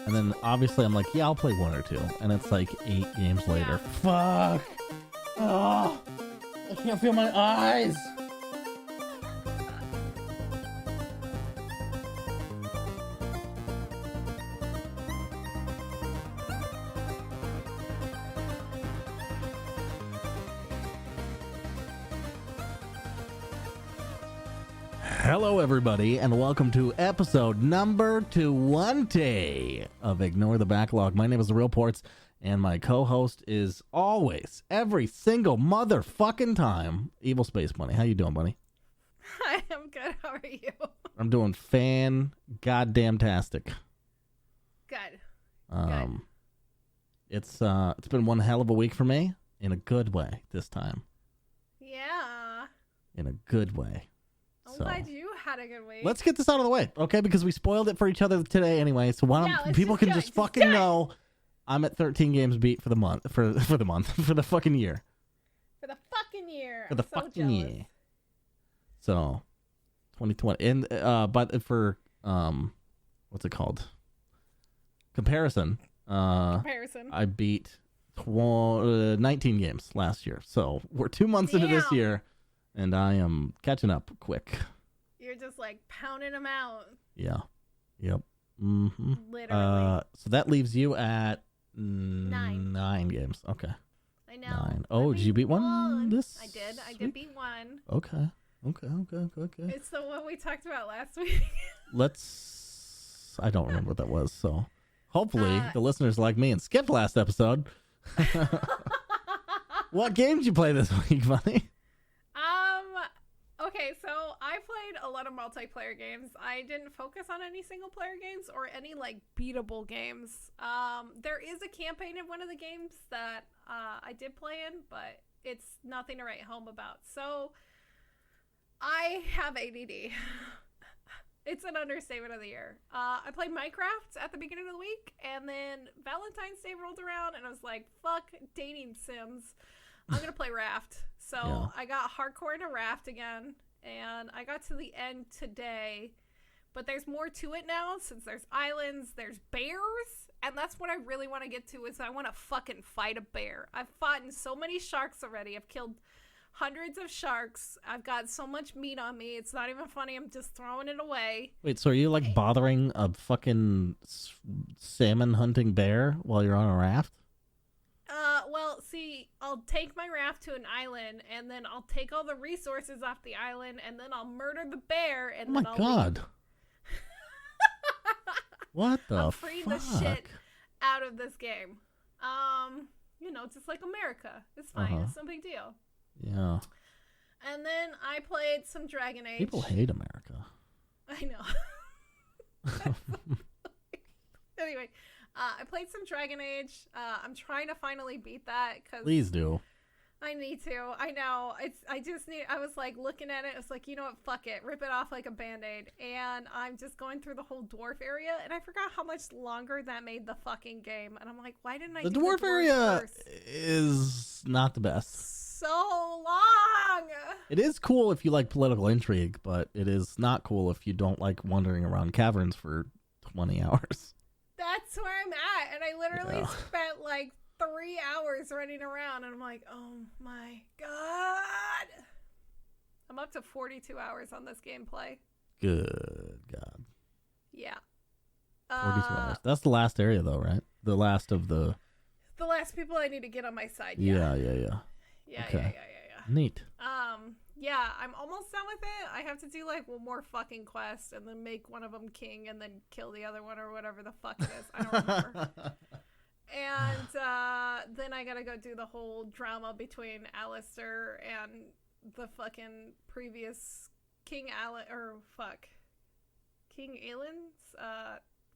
And then obviously I'm like, yeah, I'll play 1 or 2. And it's like 8 games later. Fuck! Oh, I can't feel my eyes! Hello, everybody, and welcome to episode number 20 of Ignore the Backlog. My name is The Real Portz, and my co-host is always, every single motherfucking time, Evil Space Bunny. How you doing, Bunny? Hi, I'm good. How are you? I'm doing fan-goddamn-tastic. Good. Good. It's been one hell of a week for me, in a good way this time. Yeah. In a good way. I'm glad you had a good week. Let's get this out of the way, okay? Because we spoiled it for each other today anyway. So why don't people can just fucking know I'm at 13 games beat for the month for the fucking year. For the fucking year. For the fucking year. So 2020 and but for what's it called? Comparison. I beat 19 games last year. So we're 2 months into this year. And I am catching up quick. You're just like pounding them out. Yeah. Yep. Mm-hmm. Literally. So that leaves you at 9. 9 games. Okay. I know. 9. Oh, did you beat one? This? I did. I did beat one. Okay. It's the one we talked about last week. I don't remember what that was. So hopefully the listeners like me and skipped last episode. What game did you play this week, Bunny? Okay, so I played a lot of multiplayer games. I didn't focus on any single player games or any like beatable games. There is a campaign in one of the games that I did play in, but it's nothing to write home about. So I have ADD. It's an understatement of the year. I played Minecraft at the beginning of the week, and then Valentine's Day rolled around, and I was like, fuck dating sims. I'm going to play Raft. So I got hardcore into Raft again, and I got to the end today. But there's more to it now, since there's islands, there's bears, and that's what I really want to get to, is I want to fucking fight a bear. I've fought in so many sharks already. I've killed hundreds of sharks. I've got so much meat on me. It's not even funny. I'm just throwing it away. Wait, so are you like bothering a fucking salmon hunting bear while you're on a raft? Well, see, I'll take my raft to an island, and then I'll take all the resources off the island, and then I'll murder the bear, and then I'll God. What the I'll free the shit out of this game. Just like America. It's fine. It's no big deal. Yeah. And then I played some Dragon Age. People hate America. I know. Anyway. I played some Dragon Age. I'm trying to finally beat that. Please do. I need to. I know. I was like looking at it. It's like, you know what? Fuck it. Rip it off like a Band-Aid. And I'm just going through the whole dwarf area. And I forgot how much longer that made the fucking game. And I'm like, why didn't I do the dwarf area first? Is not the best. So long. It is cool if you like political intrigue, but it is not cool if you don't like wandering around caverns for 20 hours. That's where I'm at, and I literally spent like 3 hours running around, and I'm like, oh my god. I'm up to 42 hours on this gameplay. Good God. Yeah. 42 hours. That's the last area, though, right? The last of the... The last people I need to get on my side, Yeah. Yeah. Neat. Yeah, I'm almost done with it. I have to do like one more fucking quest and then make one of them king and then kill the other one or whatever the fuck it is. I don't remember. And then I gotta go do the whole drama between Alistair and the fucking previous King Aelin's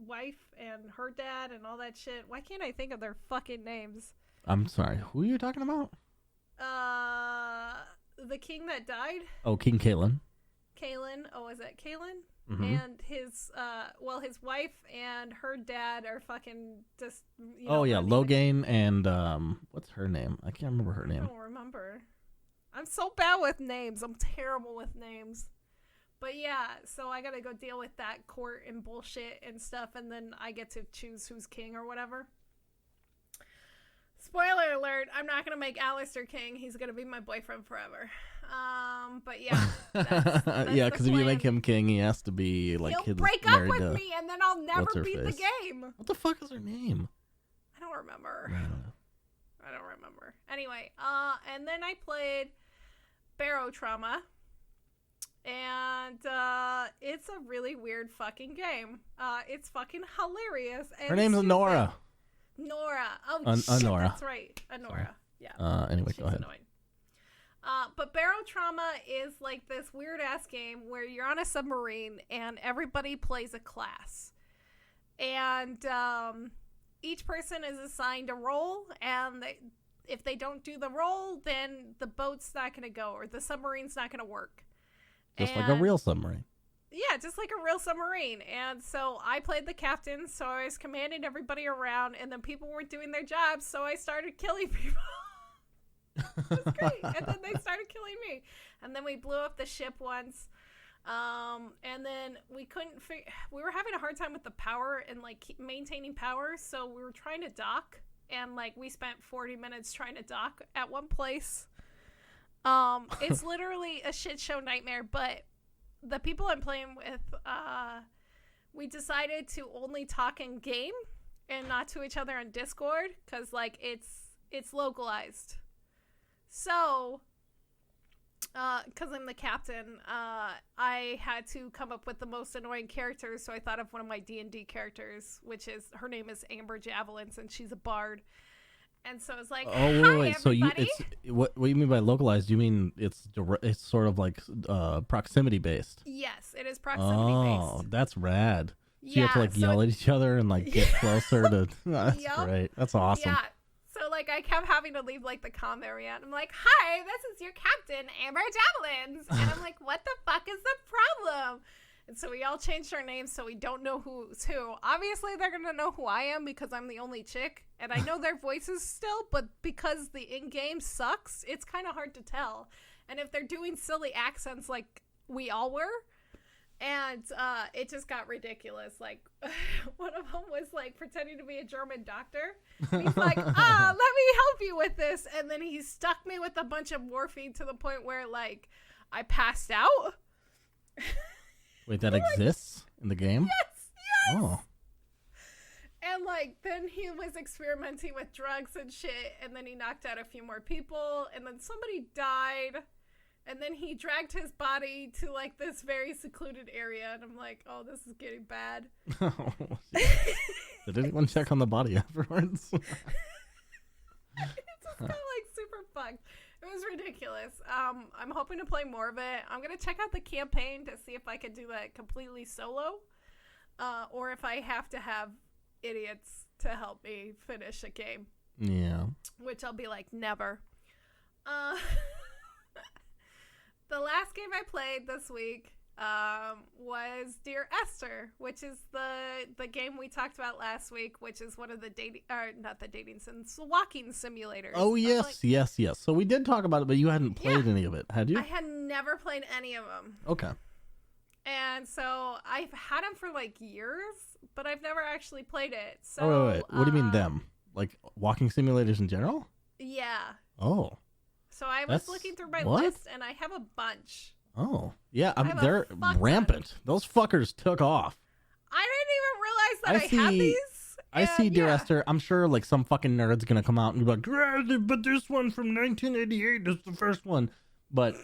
wife and her dad and all that shit. Why can't I think of their fucking names? I'm sorry. Who are you talking about? The king that died. Oh, King Kaelin. Oh, is that Kaelin? Mm-hmm. And his wife and her dad are fucking just. Logain and what's her name? I can't remember her name. I don't remember. I'm so bad with names. I'm terrible with names. But yeah, so I gotta go deal with that court and bullshit and stuff, and then I get to choose who's king or whatever. Spoiler alert, I'm not gonna make Alistair king. He's gonna be my boyfriend forever. But yeah. That's yeah, because if you make him king, he has to be like... He'll break up with me, and then I'll never beat the game. What the fuck is her name? I don't remember. I don't remember. Anyway, and then I played Barotrauma. And it's a really weird fucking game. It's fucking hilarious. And her name's Nora. Nora. Oh, shit, Nora. That's right. Nora. Yeah. Anyway, she's go ahead. Annoying. But Barotrauma is like this weird-ass game where you're on a submarine and everybody plays a class. And each person is assigned a role, and if they don't do the role, then the boat's not going to go, or the submarine's not going to work. Just like a real submarine. Yeah, just like a real submarine. And so I played the captain, so I was commanding everybody around, and then people weren't doing their jobs, so I started killing people. It was great. And then they started killing me. And then we blew up the ship once. And then we we were having a hard time with the power and like maintaining power, so we were trying to dock, and like we spent 40 minutes trying to dock at one place. It's literally a shit show nightmare, but the people I'm playing with, we decided to only talk in game and not to each other on Discord, because like it's localized. So because I'm the captain, I had to come up with the most annoying characters, so I thought of one of my D&D characters, which is, her name is Amber Javelins, and she's a bard. And so it's like, oh wait, so what do you mean by localized? You mean it's sort of like proximity based? Yes, it is proximity based. Oh, that's rad. So you have to like yell at each other and like get closer to. That's great. That's awesome. Yeah. So like I kept having to leave like the comm area, and I'm like, "Hi, this is your captain, Amber Javelins," and I'm like, "What the fuck is the problem?" And so we all changed our names so we don't know who's who. Obviously, they're going to know who I am because I'm the only chick. And I know their voices still, but because the in-game sucks, it's kind of hard to tell. And if they're doing silly accents like we all were, and it just got ridiculous. Like, one of them was, like, pretending to be a German doctor. He's like, let me help you with this. And then he stuck me with a bunch of morphine to the point where, like, I passed out. Wait, that exists in the game? Yes! Oh. And, like, then he was experimenting with drugs and shit, and then he knocked out a few more people, and then somebody died, and then he dragged his body to, like, this very secluded area, and I'm like, oh, this is getting bad. Did anyone check on the body afterwards? It's just kind of, like, super fucked. It was ridiculous. I'm hoping to play more of it. I'm going to check out the campaign to see if I can do that completely solo, or if I have to have idiots to help me finish a game. Yeah. Which I'll be like, never. The last game I played this week was Dear Esther, which is the game we talked about last week, which is one of the the walking simulators. Oh, yes, yes. So we did talk about it, but you hadn't played any of it, had you? I had never played any of them. Okay. And so I've had them for like years, but I've never actually played it. So wait. What do you mean them? Like walking simulators in general? Yeah. Oh. So I was looking through my list, and I have a bunch. Oh. Yeah, they're rampant. Those fuckers took off. I didn't even realize that I had these. I see Dear Esther. I'm sure like some fucking nerd's going to come out and be like, but this one from 1988 is the first one. But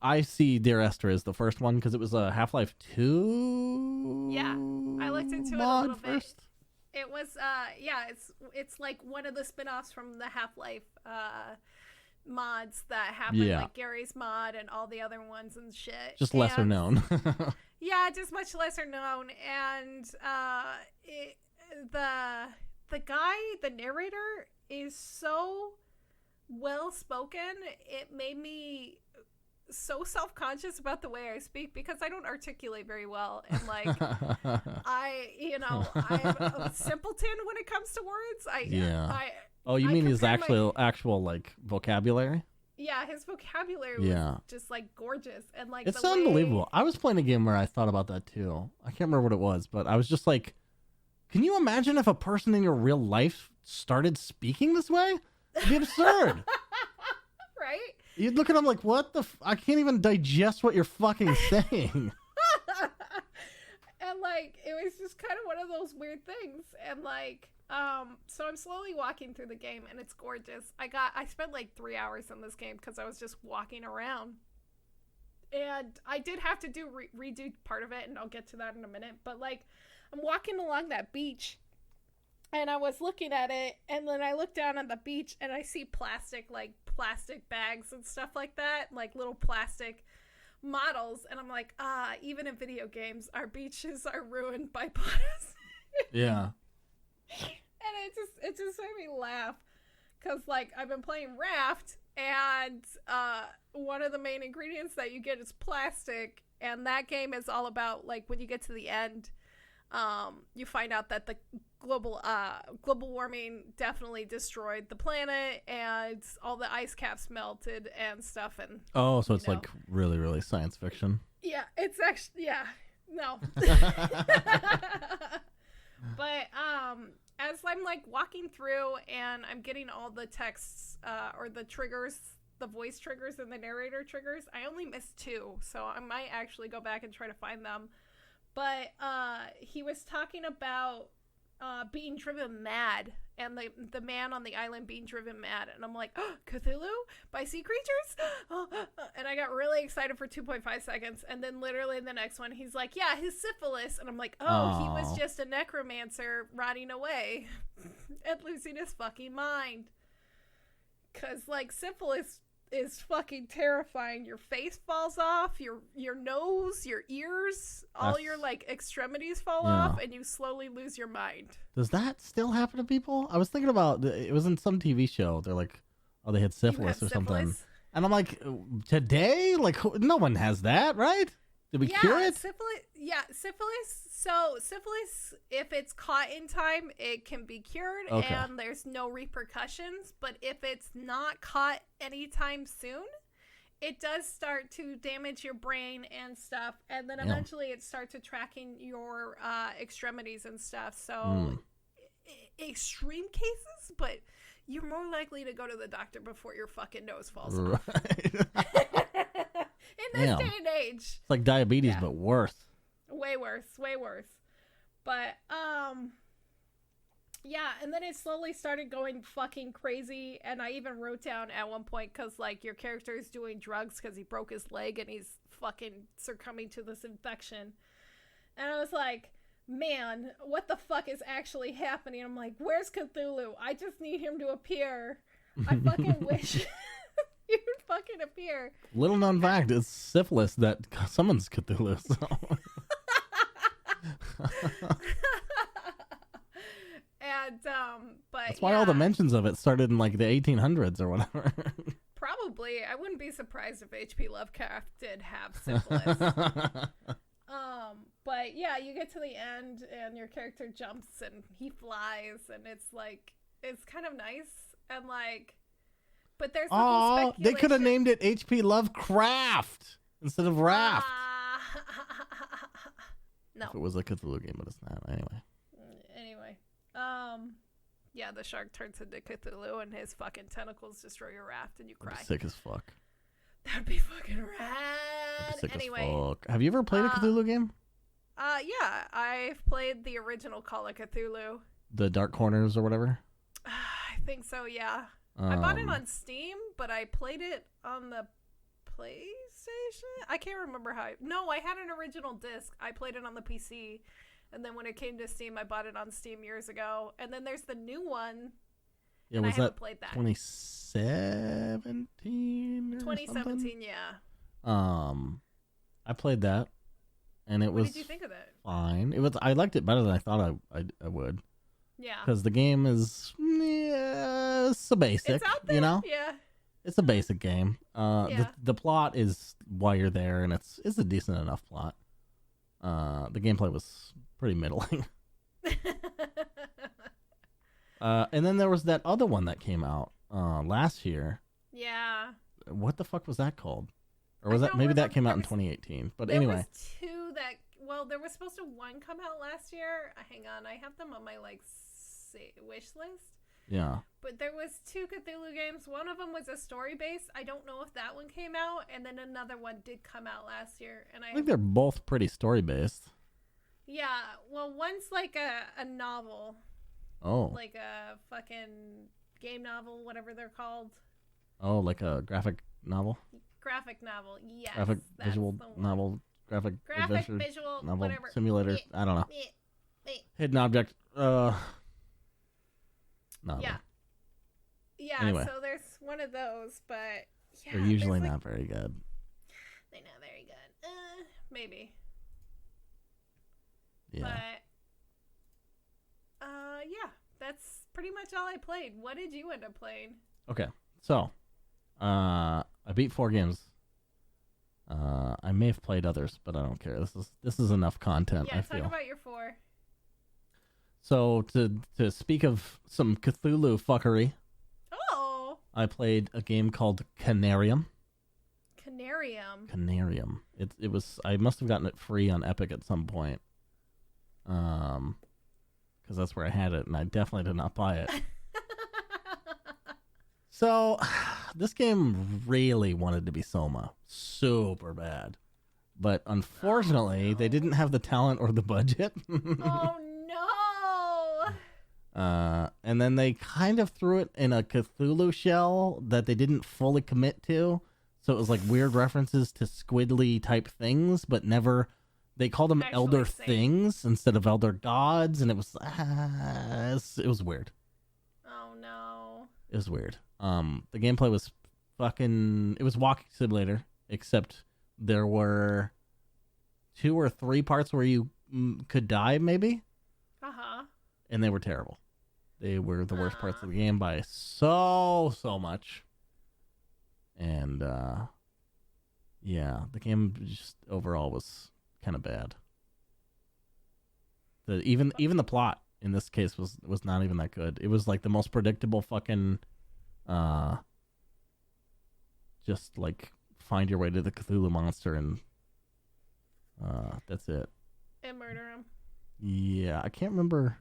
I see Dear Esther as the first one because it was a Half-Life 2. Yeah, I looked into it a little bit. It was, it's like one of the spin-offs from the Half-Life mods that happened, like Gary's mod and all the other ones and shit. Just lesser known. Yeah, just much lesser known. And the guy, the narrator, is so well spoken. It made me so self-conscious about the way I speak because I don't articulate very well, and like I'm a simpleton when it comes to words. You mean his actual like vocabulary? Yeah, his vocabulary was just like gorgeous, and like it's unbelievable. I was playing a game where I thought about that too. I can't remember what it was, but I was just like, can you imagine if a person in your real life started speaking this way? It'd be absurd. Right? You'd look at them like, what the? I can't even digest what you're fucking saying. And like, it was just kind of one of those weird things, and like. So I'm slowly walking through the game, and it's gorgeous. I spent like 3 hours in this game because I was just walking around, and I did have to redo part of it, and I'll get to that in a minute. But like, I'm walking along that beach, and I was looking at it, and then I look down on the beach, and I see plastic bags and stuff like that, like little plastic models, and I'm like, even in video games, our beaches are ruined by plastic. Yeah. And it just made me laugh, because like I've been playing Raft, and one of the main ingredients that you get is plastic, and that game is all about like when you get to the end, you find out that the global warming definitely destroyed the planet, and all the ice caps melted and stuff, and so it's like really, really science fiction. Yeah, it's actually no. But as I'm like walking through and I'm getting all the texts or the triggers, the voice triggers and the narrator triggers, I only missed 2, so I might actually go back and try to find them. But he was talking about being driven mad, and the man on the island being driven mad, and I'm like, oh, Cthulhu by sea creatures? And I got really excited for 2.5 seconds, and then literally in the next one he's like, yeah, his syphilis, and I'm like, he was just a necromancer rotting away and losing his fucking mind, because like syphilis is fucking terrifying. Your face falls off, your nose, your ears, all your like extremities fall off, and you slowly lose your mind. Does that still happen to people? I was thinking about it. Was in some TV show. They're like, oh, they had syphilis or something, and I'm like, today, like, no one has that, right? Did we cure it? Syphilis. So syphilis, if it's caught in time, it can be cured, and there's no repercussions. But if it's not caught anytime soon, it does start to damage your brain and stuff, and then eventually it starts attracting your extremities and stuff. So extreme cases, but you're more likely to go to the doctor before your fucking nose falls off. In this day and age. It's like diabetes, but worse. Way worse. But, and then it slowly started going fucking crazy, and I even wrote down at one point, because, like, your character is doing drugs because he broke his leg, and he's fucking succumbing to this infection. And I was like, man, what the fuck is actually happening? I'm like, where's Cthulhu? I just need him to appear. I fucking wish he would fucking appear. Little known fact, it's syphilis that summons Cthulhu, so... And but that's why all the mentions of it started in like the 1800s or whatever. Probably. I wouldn't be surprised if H.P. Lovecraft did have syphilis. But yeah, you get to the end and your character jumps and he flies, and it's like, it's kind of nice, and like, but there's the whole speculation. They could have named it H.P. Lovecraft instead of Raft. No. If it was a Cthulhu game, but it's not. Anyway. Yeah, the shark turns into Cthulhu and his fucking tentacles destroy your raft and you cry. Sick as fuck. That'd be fucking rad. Sick anyway. As fuck. Have you ever played a Cthulhu game? Yeah, I've played the original Call of Cthulhu. The Dark Corners or whatever? I think so, yeah. I bought it on Steam, but I played it on the PlayStation? I can't remember how. No, I had an original disc. I played it on the PC. And then when it came to Steam, I bought it on Steam years ago. And then there's the new one. Yeah, was that played that 2017 or 2017, something? Yeah. I played that, and it was. What did you think of it? Fine. It was. I liked it better than I thought I would. Yeah. Because the game is so basic. It's out there. You know. Yeah. It's a basic game. The plot is why you're there, and it's a decent enough plot. The gameplay was pretty middling. And then there was that other one that came out last year. Yeah. what the fuck was that called? Or was that maybe that came out in 2018? But anyway, there was two that. Well, there was supposed to one come out last year. Hang on, I have them on my wish list. Yeah. But there was two Cthulhu games. One of them was a story base. I don't know if that one came out, and then another one did come out last year. And I think they're both pretty story based. Yeah. Well, one's like a novel. Oh. Like a fucking game novel, whatever they're called. Oh, like a graphic novel? Graphic novel, yes. Graphic visual novel, graphic adventure visual novel, whatever. simulator. I don't know. Hidden object. No. Yeah. Yeah, anyway. So there's one of those, but yeah, they're usually not very good. They're not very good. Maybe. Yeah. But yeah, that's pretty much all I played. What did you end up playing? Okay. So, I beat 4 games. I may have played others, but I don't care. This is enough content. Yeah, I feel. Talk about your 4. So to speak of some Cthulhu fuckery, I played a game called Conarium. Conarium. It was. I must have gotten it free on Epic at some point. Because that's where I had it, and I definitely did not buy it. So, this game really wanted to be Soma. Super bad. But unfortunately, they didn't have the talent or the budget. Oh, no! And then they kind of threw it in a Cthulhu shell that they didn't fully commit to. So it was like weird references to squiddly type things, but never... They called them elder things instead of elder gods, and it was weird. Oh, no. It was weird. The gameplay was it was walking simulator, except there were 2 or 3 parts where you could die, maybe? Uh-huh. And they were terrible. They were the worst parts of the game by so much. And, yeah, the game just overall was kind of bad. Even the plot in this case was not even that good. It was like the most predictable fucking just like find your way to the Cthulhu monster and that's it. And murder him. Yeah, I can't remember.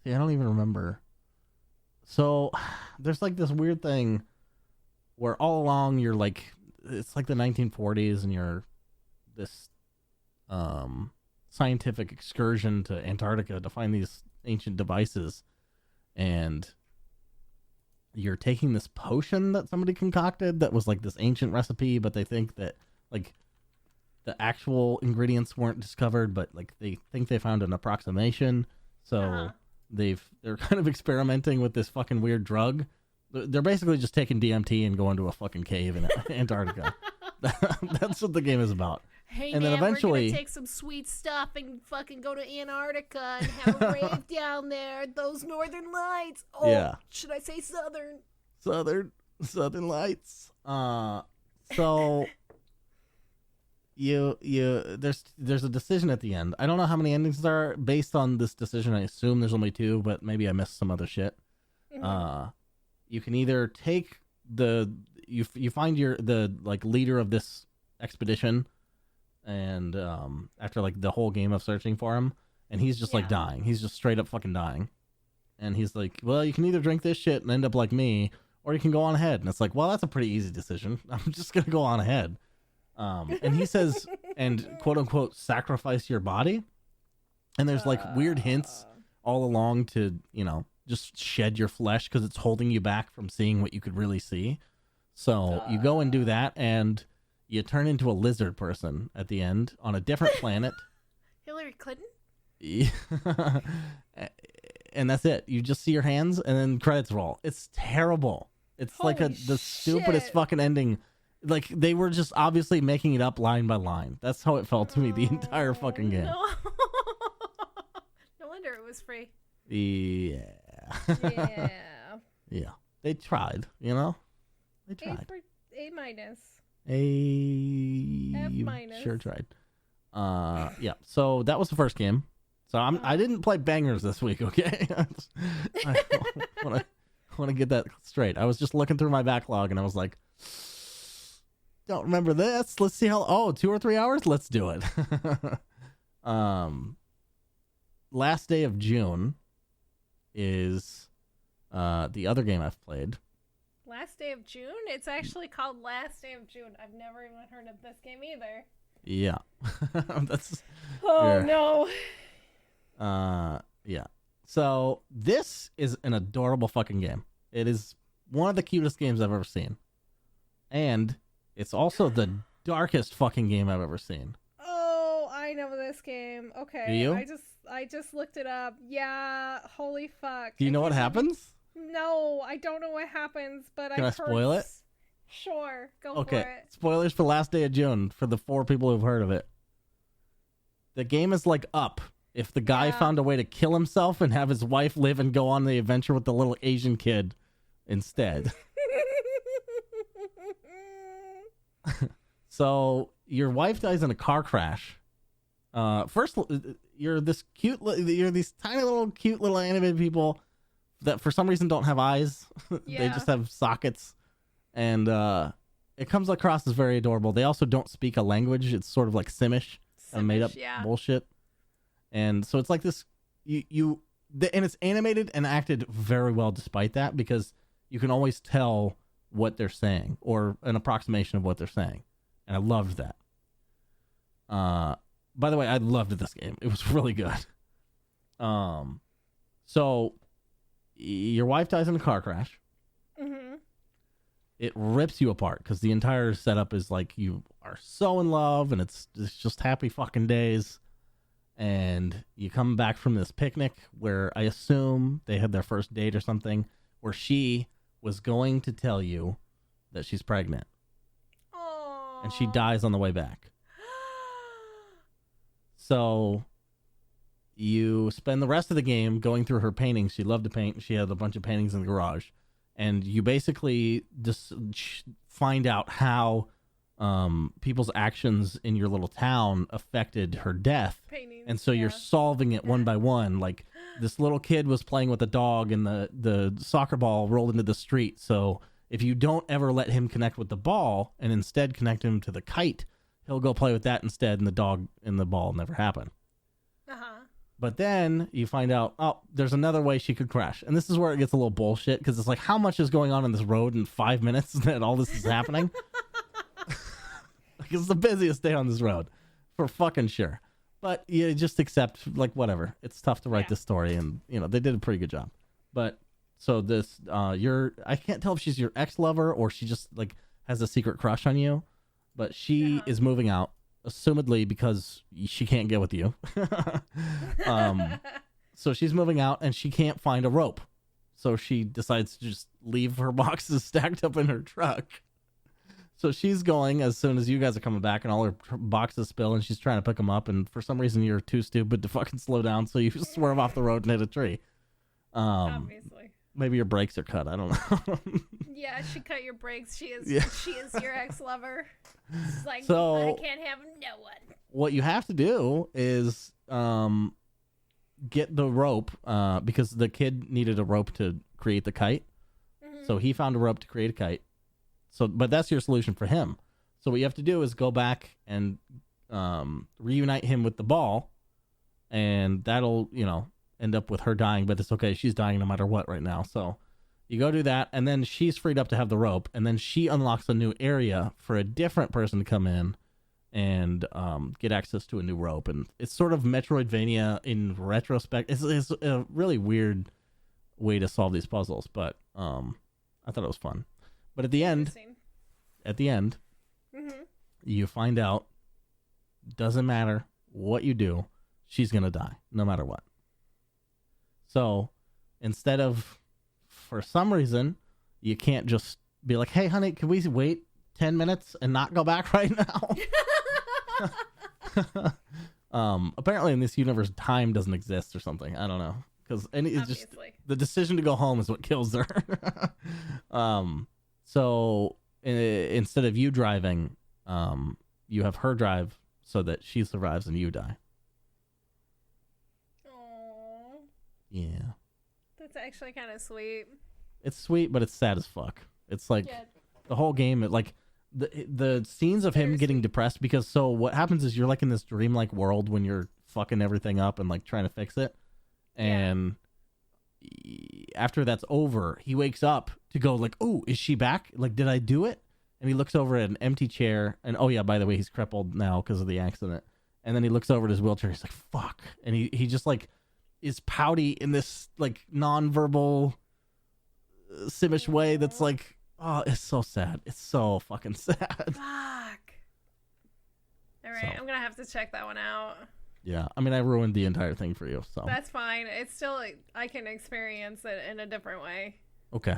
See, I don't even remember. So there's like this weird thing where all along you're like, it's like the 1940s and you're this scientific excursion to Antarctica to find these ancient devices, and you're taking this potion that somebody concocted that was like this ancient recipe, but they think that like the actual ingredients weren't discovered, but like they think they found an approximation. So they're kind of experimenting with this fucking weird drug. They're basically just taking DMT and going to a fucking cave in Antarctica. That's what the game is about. Hey, and man, then eventually we're gonna take some sweet stuff and fucking go to Antarctica and have a rave down there. Those northern lights. Oh, yeah. Should I say southern? Southern lights. So there's a decision at the end. I don't know how many endings there are based on this decision. I assume there's only 2, but maybe I missed some other shit. Mm-hmm. You can either take you find the like leader of this expedition, and after like the whole game of searching for him, and he's just like dying. He's just straight up fucking dying. And he's like, well, you can either drink this shit and end up like me, or you can go on ahead. And it's like, well, that's a pretty easy decision. I'm just gonna go on ahead. And he says, and quote unquote, sacrifice your body. And there's like weird hints all along to, just shed your flesh because it's holding you back from seeing what you could really see. So you go and do that, and you turn into a lizard person at the end on a different planet. Hillary Clinton? Yeah. And that's it. You just see your hands, and then credits roll. It's terrible. It's Holy like the stupidest fucking ending. Like, they were just obviously making it up line by line. That's how it felt to me the entire fucking game. No, no wonder it was free. Yeah. Yeah. Yeah. They tried, They tried. A minus. F minus. Sure tried. Yeah. So that was the first game. So I didn't play bangers this week, okay? I want to get that straight. I was just looking through my backlog, and I was like, don't remember this. Let's see how. 2 or 3 hours. Let's do it. Last Day of June is the other game I've played. Last Day of June? It's actually called Last Day of June. I've never even heard of this game either. Yeah. That's. No. Yeah. So this is an adorable fucking game. It is one of the cutest games I've ever seen. And it's also the darkest fucking game I've ever seen. Oh, I know this game. Okay. Do you? I just looked it up. Yeah, holy fuck. Do you know what happens? No, I don't know what happens, but Can I spoil it? Sure, go for Okay, it. spoilers for Last Day of June for the 4 people who've heard of it. The game is like Up. If the guy found a way to kill himself and have his wife live and go on the adventure with the little Asian kid instead. So your wife dies in a car crash. First, you're these tiny little cute little animated people that for some reason don't have eyes. Yeah. They just have sockets, and it comes across as very adorable. They also don't speak a language. It's sort of like Simish and made up bullshit. And so it's like this, and it's animated and acted very well despite that, because you can always tell what they're saying or an approximation of what they're saying. And I loved that. By the way, I loved this game. It was really good. So your wife dies in a car crash. Mm-hmm. It rips you apart because the entire setup is like you are so in love and it's just happy fucking days. And you come back from this picnic where I assume they had their first date or something, where she was going to tell you that she's pregnant. Aww. And she dies on the way back. So you spend the rest of the game going through her paintings. She loved to paint. She had a bunch of paintings in the garage. And you basically just find out how people's actions in your little town affected her death. Paintings, and so you're solving it one by one. Like this little kid was playing with a dog and the soccer ball rolled into the street. So if you don't ever let him connect with the ball and instead connect him to the kite, he'll go play with that instead, and the dog and the ball never happen. Uh-huh. But then you find out, there's another way she could crash. And this is where it gets a little bullshit, because it's like, how much is going on in this road in 5 minutes that all this is happening? Like, it's the busiest day on this road, for fucking sure. But you just accept, like, whatever. It's tough to write this story, and, they did a pretty good job. But, so this, I can't tell if she's your ex-lover or she just, like, has a secret crush on you. But she is moving out, assumedly because she can't get with you. So she's moving out and she can't find a rope. So she decides to just leave her boxes stacked up in her truck. So she's going as soon as you guys are coming back, and all her boxes spill, and she's trying to pick them up. And for some reason, you're too stupid to fucking slow down. So you swerve off the road and hit a tree. Obviously. Maybe your brakes are cut. I don't know. Yeah, she cut your brakes. She is your ex-lover. She's like, so, I can't have no one. What you have to do is get the rope, because the kid needed a rope to create the kite. Mm-hmm. So he found a rope to create a kite. But that's your solution for him. So what you have to do is go back and reunite him with the ball, and that'll, end up with her dying, but it's okay. She's dying no matter what right now. So you go do that, and then she's freed up to have the rope, and then she unlocks a new area for a different person to come in and get access to a new rope. And it's sort of Metroidvania in retrospect. It's a really weird way to solve these puzzles, but I thought it was fun. But at the end, mm-hmm. you find out, doesn't matter what you do, she's going to die no matter what. So instead of, for some reason, you can't just be like, hey, honey, can we wait 10 minutes and not go back right now? Apparently in this universe, time doesn't exist or something. I don't know. Because it's just the decision to go home is what kills her. So instead of you driving, you have her drive so that she survives and you die. Yeah. That's actually kind of sweet. It's sweet, but it's sad as fuck. It's like the whole game, the scenes of him getting depressed, because so what happens is you're like in this dreamlike world when you're fucking everything up and like trying to fix it, and after that's over, he wakes up to go like, oh, is she back? Like, did I do it? And he looks over at an empty chair, and oh yeah, by the way, he's crippled now because of the accident. And then he looks over at his wheelchair. He's like, fuck, and he just like is pouty in this like nonverbal Simish way that's like, oh, it's so sad. It's so fucking sad. Fuck. All right, I'm gonna have to check that one out. Yeah, I mean, I ruined the entire thing for you, so that's fine. It's still, I can experience it in a different way. Okay.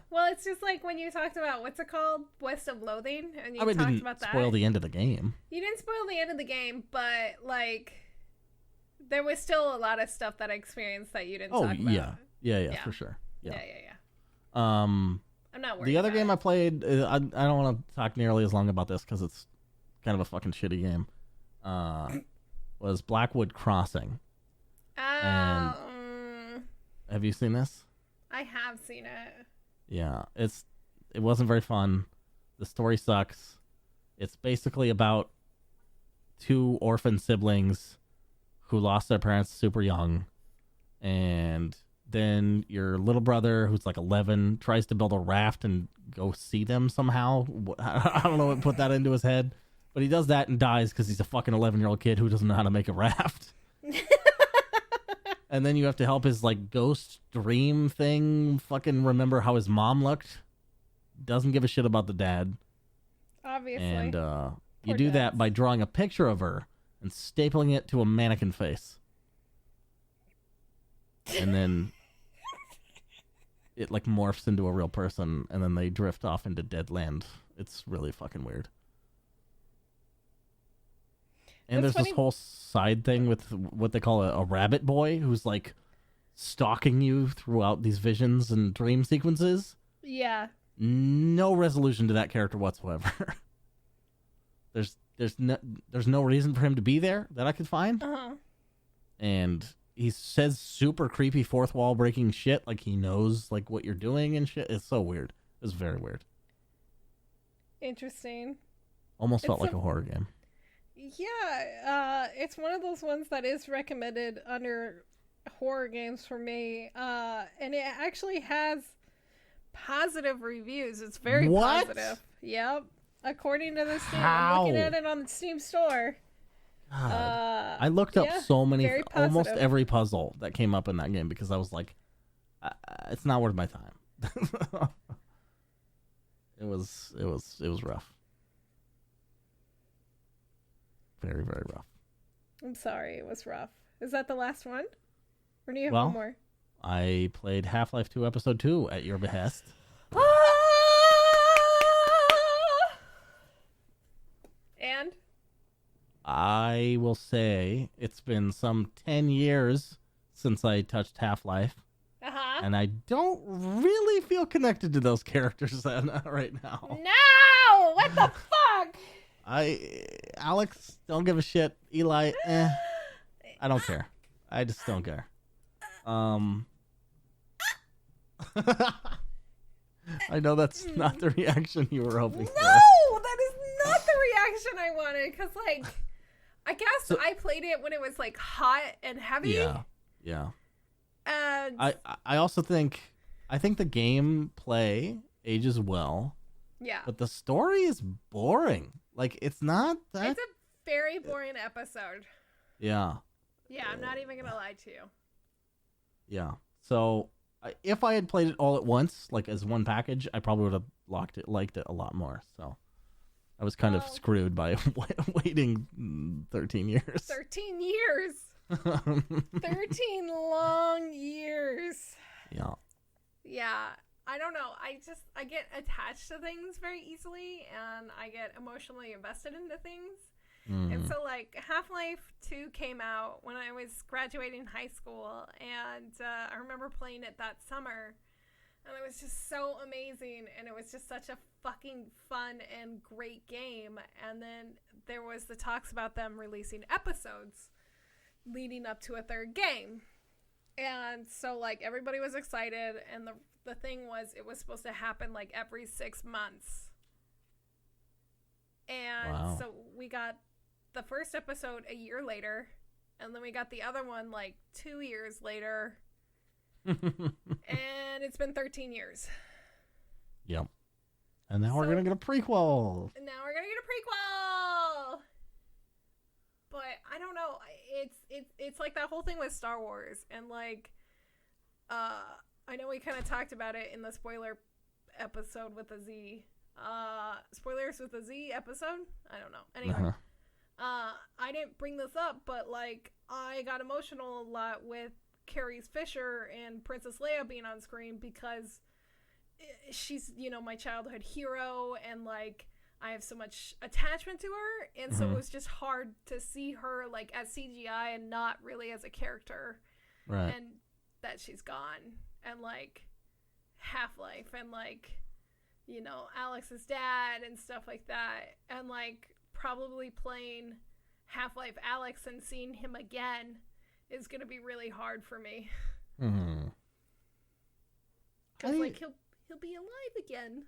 Well, it's just like when you talked about, what's it called, West of Loathing, and you talked about that. Spoil the end of the game. You didn't spoil the end of the game, but like, there was still a lot of stuff that I experienced that you didn't talk about. Yeah, for sure. Yeah. I'm not worried. The other game I played, I don't want to talk nearly as long about this because it's kind of a fucking shitty game. Was Blackwood Crossing. And have you seen this? I have seen it. Yeah, it wasn't very fun. The story sucks. It's basically about two orphan siblings who lost their parents super young, and then your little brother, who's like 11, tries to build a raft and go see them somehow. I don't know what put that into his head, but he does that and dies because he's a fucking 11-year-old kid who doesn't know how to make a raft. And then you have to help his like ghost dream thing fucking remember how his mom looked. Doesn't give a shit about the dad. Obviously. And you do that by drawing a picture of her and stapling it to a mannequin face. And then it like morphs into a real person, and then they drift off into dead land. It's really fucking weird. And there's this whole side thing with what they call a rabbit boy who's like stalking you throughout these visions and dream sequences. Yeah. No resolution to that character whatsoever. There's no reason for him to be there that I could find. Uh-huh. And he says super creepy fourth wall breaking shit like he knows like what you're doing and shit. It's so weird. It's very weird. Interesting. Almost felt like a horror game. Yeah, it's one of those ones that is recommended under horror games for me, and it actually has positive reviews. It's very positive. Yep, according to the Steam. I'm looking at it on the Steam store. God. I looked up so many, almost every puzzle that came up in that game because I was like, it's not worth my time. It was rough. Very, very rough. I'm sorry, it was rough. Is that the last one? Or do you have one more? I played Half-Life 2 Episode 2 at your behest. And? I will say it's been some 10 years since I touched Half-Life. Uh-huh. And I don't really feel connected to those characters right now. No! What the fuck? Alex, don't give a shit. Eli, I don't care. I just don't care. I know that's not the reaction you were hoping for. No, that is not the reaction I wanted. Because, like, I guess I played it when it was, like, hot and heavy. Yeah. And I also think the gameplay ages well. Yeah. But the story is boring. Like, it's not that... It's a very boring episode. Yeah. Yeah, I'm not even going to lie to you. Yeah. So, if I had played it all at once, like as one package, I probably would have liked it a lot more. So, I was kind of screwed by waiting 13 years. 13 years! 13 long years. Yeah. Yeah. I don't know. I get attached to things very easily, and I get emotionally invested into things. And so, like, Half-Life 2 came out when I was graduating high school, and I remember playing it that summer, and it was just so amazing, and it was just such a fucking fun and great game. And then there was the talks about them releasing episodes leading up to a third game. And so, like, everybody was excited, and the thing was, it was supposed to happen, like, every 6 months. And so we got the first episode a year later, and then we got the other one like 2 years later. And it's been 13 years. Yep. And now we're going to get a prequel. But I don't know. It's like that whole thing with Star Wars. And like, I know we kind of talked about it in the spoiler episode with the Z. Spoilers with the Z episode? I don't know. Anyway, I didn't bring this up, but like, I got emotional a lot with Carrie Fisher and Princess Leia being on screen because she's, you know, my childhood hero, and like, I have so much attachment to her, and so it was just hard to see her like as CGI and not really as a character. Right. And that she's gone. And like Half-Life, and like, you know, Alex's dad and stuff like that, and like probably playing Half-Life Alex and seeing him again is gonna be really hard for me. Because like he'll be alive again.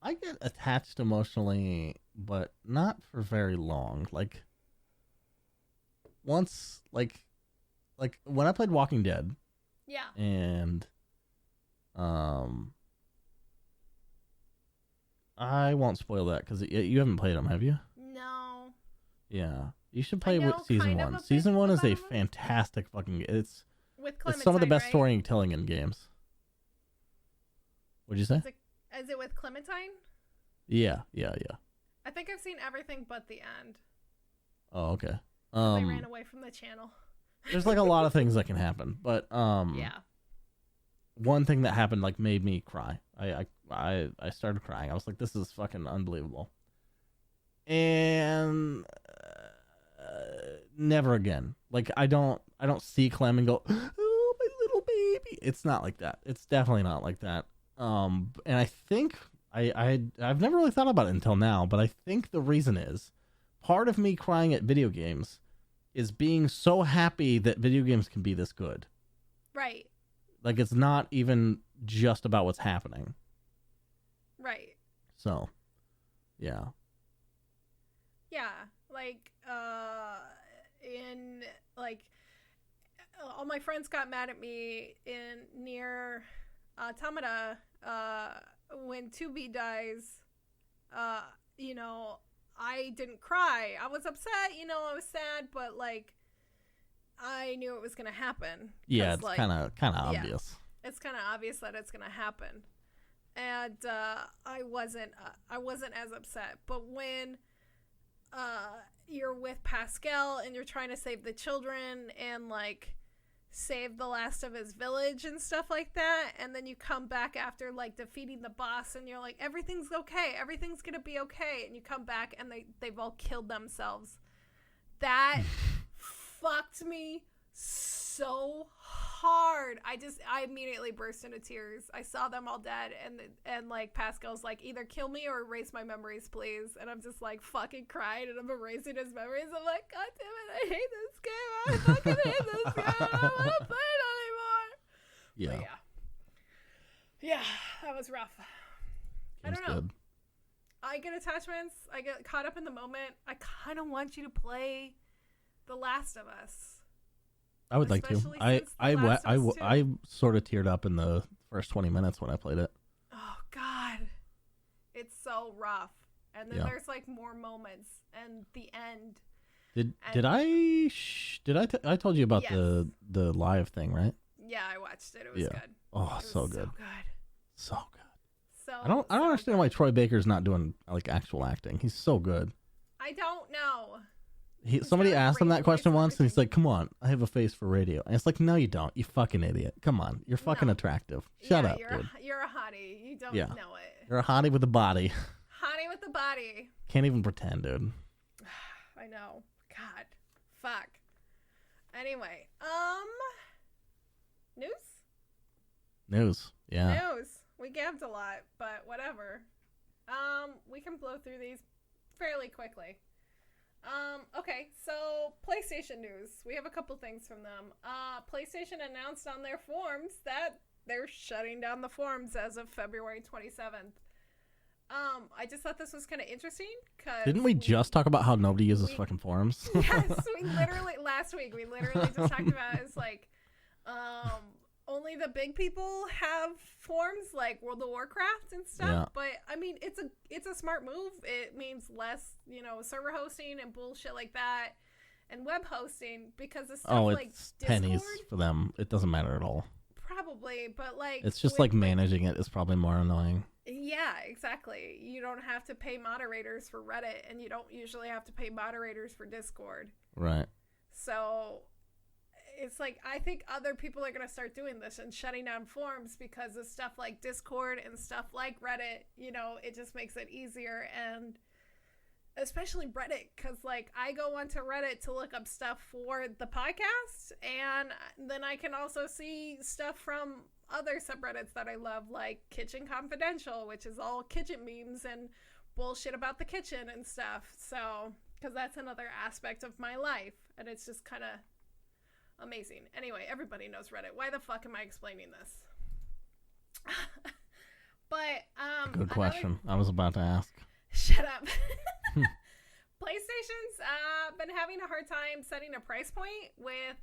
I get attached emotionally, but not for very long. Like once, like when I played Walking Dead. Yeah. And I won't spoil that because you haven't played them, have you? No. Yeah, you should play with season 1. Season 1 is a fantastic fucking. It's some of the best storytelling in games. What'd you say? Is it with Clementine? Yeah. I think I've seen everything but the end. Oh, okay. I ran away from the channel. There's like a lot of things that can happen, but yeah. One thing that happened like made me cry. I started crying. I was like, this is fucking unbelievable. And never again. Like I don't see Clem and go, oh my little baby. It's not like that. It's definitely not like that. And I think I've never really thought about it until now, but I think the reason is part of me crying at video games is being so happy that video games can be this good. Right. Like it's not even just about what's happening. Right. So, yeah. Yeah, like in like all my friends got mad at me in near Automata when 2B dies. You know, I didn't cry. I was upset, you know, I was sad, but like I knew it was gonna happen. Yeah, it's like, kind of obvious. It's kind of obvious that it's gonna happen, and I wasn't as upset. But when you're with Pascal and you're trying to save the children and like save the last of his village and stuff like that, and then you come back after like defeating the boss and you're like, everything's okay, everything's gonna be okay, and you come back and they've all killed themselves. That fucked me so hard. I immediately burst into tears. I saw them all dead, and like Pascal's like, either kill me or erase my memories, please. And I'm just like fucking crying, and I'm erasing his memories. I'm like, God damn it, I hate this game. I fucking hate this game. I don't want to play it anymore. Yeah. But yeah, that was rough. I don't know. Good. I get attachments. I get caught up in the moment. I kind of want you to play The Last of Us. I would like to. I sort of teared up in the first 20 minutes when I played it. Oh God, it's so rough. And then there's like more moments, and the end. I told you about the live thing, right? Yeah, I watched it. It was good. Oh, it was so good. So good. So I don't understand why Troy Baker's not doing like actual acting. He's so good. I don't know. Somebody asked him that question once, and he's like, "Come on, I have a face for radio." And it's like, "No, you don't. You fucking idiot. Come on, you're fucking attractive. Shut up, dude. You're a hottie. You don't know it. You're a hottie with a body. Hottie with a body. Can't even pretend, dude." I know. God, fuck. Anyway, news. Yeah. News. We gabbed a lot, but whatever. We can blow through these fairly quickly. Okay, so PlayStation news. We have a couple things from them. PlayStation announced on their forums that they're shutting down the forums as of February 27th. I just thought this was kind of interesting because didn't we just talk about how nobody uses fucking forums? Yes, last week we literally just talked about it's like, only the big people have forums like World of Warcraft and stuff. Yeah. But I mean, it's a smart move. It means less, server hosting and bullshit like that, and web hosting because the stuff like it's pennies for them. It doesn't matter at all. Probably, but like it's just like managing it is probably more annoying. Yeah, exactly. You don't have to pay moderators for Reddit, and you don't usually have to pay moderators for Discord. Right. So it's like I think other people are going to start doing this and shutting down forums because of stuff like Discord and stuff like Reddit. It just makes it easier, and especially Reddit, because like I go onto Reddit to look up stuff for the podcast, and then I can also see stuff from other subreddits that I love, like Kitchen Confidential, which is all kitchen memes and bullshit about the kitchen and stuff. So, because that's another aspect of my life, and it's just kind of amazing. Anyway, everybody knows Reddit. Why the fuck am I explaining this? But good question. I was about to ask. Shut up. PlayStation's been having a hard time setting a price point with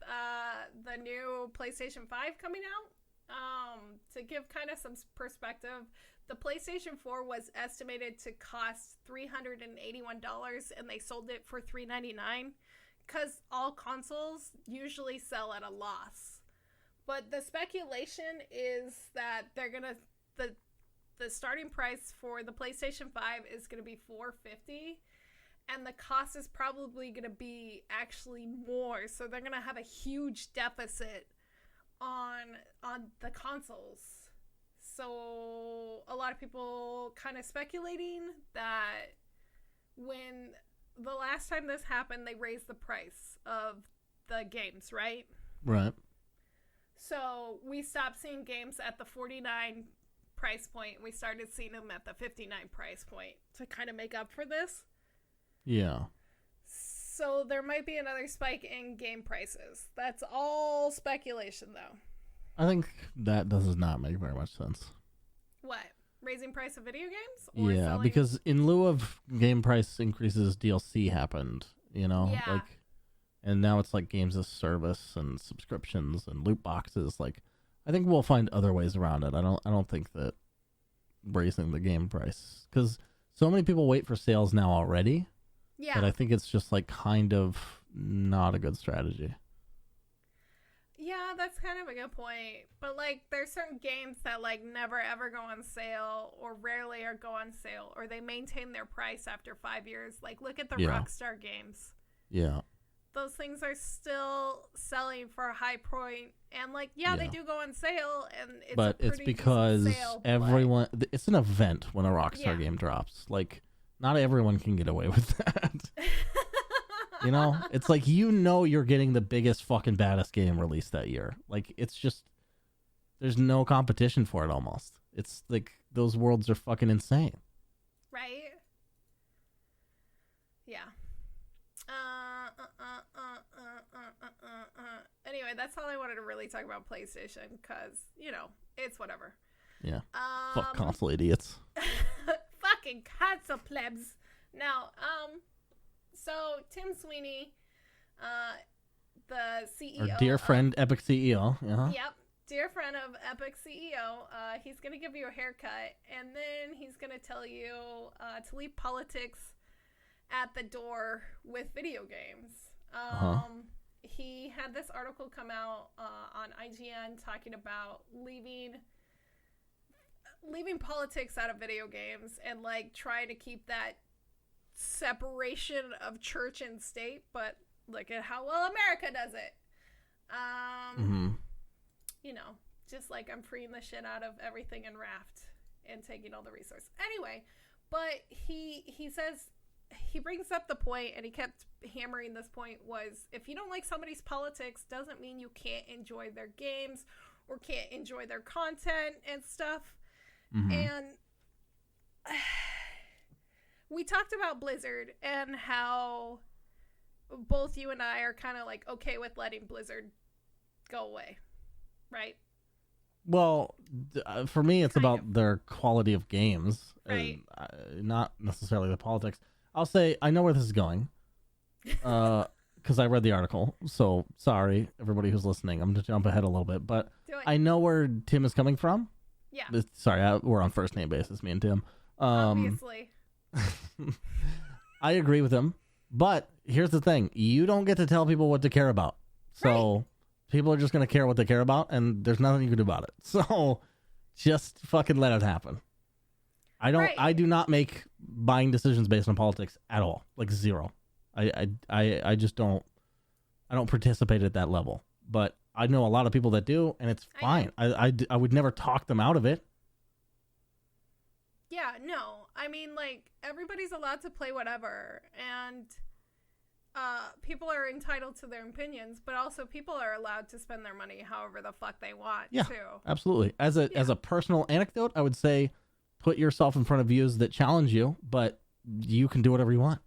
the new PlayStation 5 coming out. To give kind of some perspective, the PlayStation 4 was estimated to cost $381, and they sold it for $399 because all consoles usually sell at a loss. But the speculation is that they're gonna the starting price for the PlayStation 5 is gonna be $450, and the cost is probably gonna be actually more. So they're gonna have a huge deficit on the consoles. So a lot of people kind of speculating that when the last time this happened, they raised the price of the games, right? Right. So we stopped seeing games at the $49 price point. We started seeing them at the $59 price point to kind of make up for this. Yeah. So there might be another spike in game prices. That's all speculation, though. I think that does not make very much sense. What? Raising price of video games? Or yeah, because in lieu of game price increases, DLC happened, Yeah. Like, and now it's like games as service and subscriptions and loot boxes. Like, I think we'll find other ways around it. I don't think that raising the game price, because so many people wait for sales now already. Yeah. But I think it's just like kind of not a good strategy. Yeah, that's kind of a good point. But like there's certain games that like never ever go on sale or rarely go on sale, or they maintain their price after 5 years. Like look at the Rockstar games. Yeah. Those things are still selling for a high point, and like they do go on sale, and it's because sale, everyone it's an event when a Rockstar game drops. Like not everyone can get away with that. It's like, you're getting the biggest fucking baddest game released that year. Like, it's just, there's no competition for it almost. It's like, those worlds are fucking insane. Right? Yeah. Anyway, that's all I wanted to really talk about PlayStation, because, it's whatever. Yeah. Fuck console idiots. Fucking console plebs. Now, so Tim Sweeney, the CEO, our dear friend, Epic CEO. Yeah. Yep, dear friend of Epic CEO. He's gonna give you a haircut, and then he's gonna tell you to leave politics at the door with video games. He had this article come out on IGN talking about leaving politics out of video games and like trying to keep that separation of church and state, but look at how well America does it. Just like I'm freeing the shit out of everything in Raft and taking all the resources. Anyway, but he says, he brings up the point, and he kept hammering this point, was if you don't like somebody's politics, doesn't mean you can't enjoy their games or can't enjoy their content and stuff. And we talked about Blizzard and how both you and I are kind of like okay with letting Blizzard go away, right? Well, for me, it's Kind about of. their quality of games, Right. not necessarily the politics. I'll say I know where this is going, because I read the article. So sorry, everybody who's listening. I'm going to jump ahead a little bit, but Do it. I know where Tim is coming from. Yeah. Sorry, we're on first name basis, me and Tim. Obviously. I agree with him, but here's the thing: you don't get to tell people what to care about. So people are just going to care what they care about, and there's nothing you can do about it. So just fucking let it happen. I do not make buying decisions based on politics at all. Like zero. I just don't. I don't participate at that level. But I know a lot of people that do, and it's fine. I would never talk them out of it. Yeah, no. I mean, like, everybody's allowed to play whatever, and people are entitled to their opinions, but also people are allowed to spend their money however the fuck they want, Yeah, too. absolutely. As a personal anecdote, I would say put yourself in front of views that challenge you, but you can do whatever you want.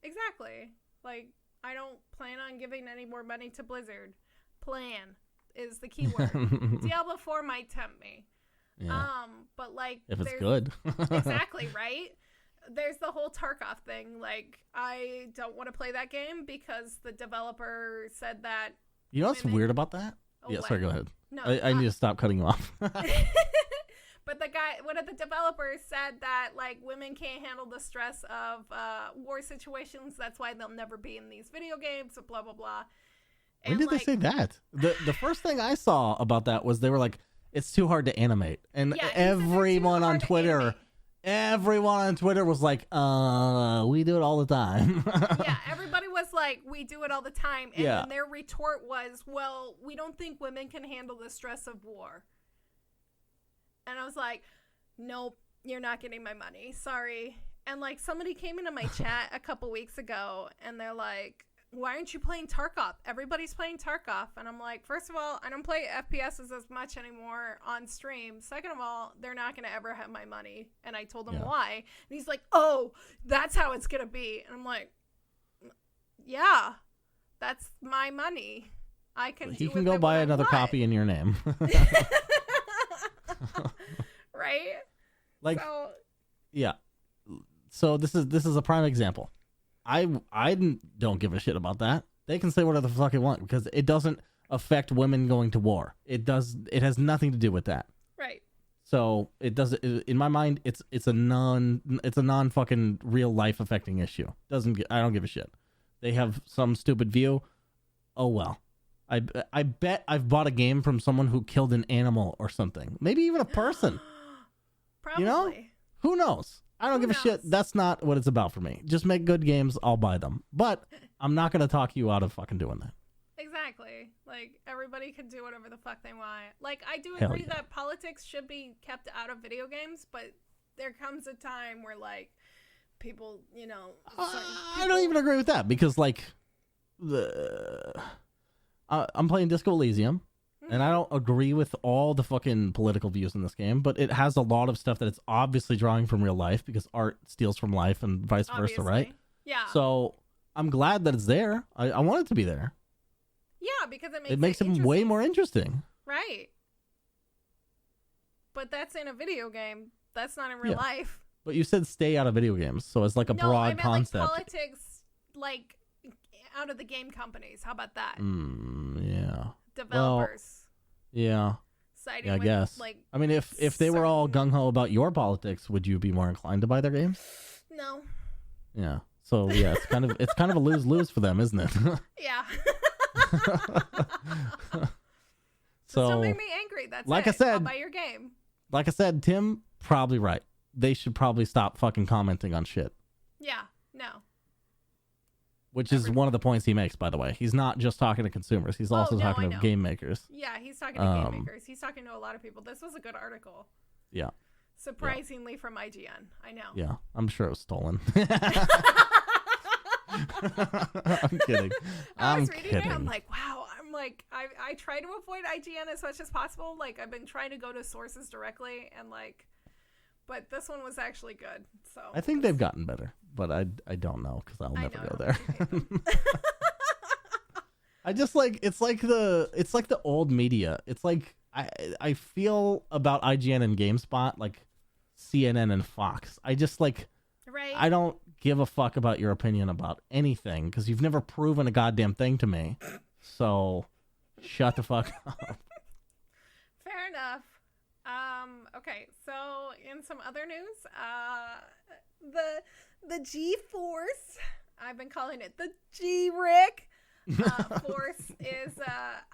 Exactly. Like, I don't plan on giving any more money to Blizzard. Plan is the key word. Diablo 4 might tempt me. Yeah. But like, If it's good. Exactly, right? There's the whole Tarkov thing. Like, I don't want to play that game because the developer said that. You know what's weird about that? Oh, yeah, what? sorry, go ahead. No, I need to stop cutting you off. But one of the developers said that, like, women can't handle the stress of war situations. That's why they'll never be in these video games, blah, blah, blah. When did they say that? The first thing I saw about that was they were like, it's too hard to animate. And everyone on Twitter was like, we do it all the time. Yeah, everybody was like, we do it all the time. And then their retort was, well, we don't think women can handle the stress of war. And I was like, nope, you're not getting my money. Sorry. And like, somebody came into my chat a couple weeks ago and they're like, why aren't you playing Tarkov? Everybody's playing Tarkov. And I'm like, first of all, I don't play FPSs as much anymore on stream. Second of all, they're not going to ever have my money. And I told him why. And he's like, oh, that's how it's going to be. And I'm like, yeah, that's my money. I can He can go buy another copy in your name. Right? Like, so this is a prime example. I don't give a shit about that. They can say whatever the fuck they want because it doesn't affect women going to war. It has nothing to do with that. Right. So it doesn't. In my mind, it's a non fucking real life affecting issue. I don't give a shit. They have some stupid view. Oh well. I bet I've bought a game from someone who killed an animal or something. Maybe even a person. Probably. You know? Who knows? I don't give a shit. That's not what it's about for me. Just make good games. I'll buy them. But I'm not going to talk you out of fucking doing that. Exactly. Like, everybody can do whatever the fuck they want. Like, I do agree that politics should be kept out of video games, but there comes a time where, like, people, you know... I don't even agree with that because, like, I'm playing Disco Elysium. And I don't agree with all the fucking political views in this game, but it has a lot of stuff that it's obviously drawing from real life because art steals from life and vice versa, right? Yeah. So I'm glad that it's there. I want it to be there. Yeah, because it makes it way more interesting. Right. But that's in a video game. That's not in real life. But you said stay out of video games, so it's like a broad concept. Like politics, like out of the game companies. How about that? Yeah. Developers. Well, yeah. Siding I with, guess. Like, I mean, if they were all gung ho about your politics, would you be more inclined to buy their games? No. Yeah. So yeah, it's kind of a lose for them, isn't it? Yeah. So don't make me angry. That's like it. I said, I'll buy your game. Like I said, Tim probably right. They should probably stop fucking commenting on shit. Yeah. No. Which is one of the points he makes, by the way. He's not just talking to consumers. He's also talking to game makers. Yeah, he's talking to game makers. He's talking to a lot of people. This was a good article. Yeah. Surprisingly from IGN. I know. Yeah, I'm sure it was stolen. I'm kidding. I was reading it. I'm like, wow. I try to avoid IGN as much as possible. Like, I've been trying to go to sources directly and like... But this one was actually good. So I think they've gotten better, but I don't know because I'll never go there. I just like it's like the old media. It's like I feel about IGN and GameSpot like CNN and Fox. I just like, right. I don't give a fuck about your opinion about anything because you've never proven a goddamn thing to me. So shut the fuck up. Fair enough. Okay, so in some other news, the G-Force, I've been calling it the G-Rick, Force is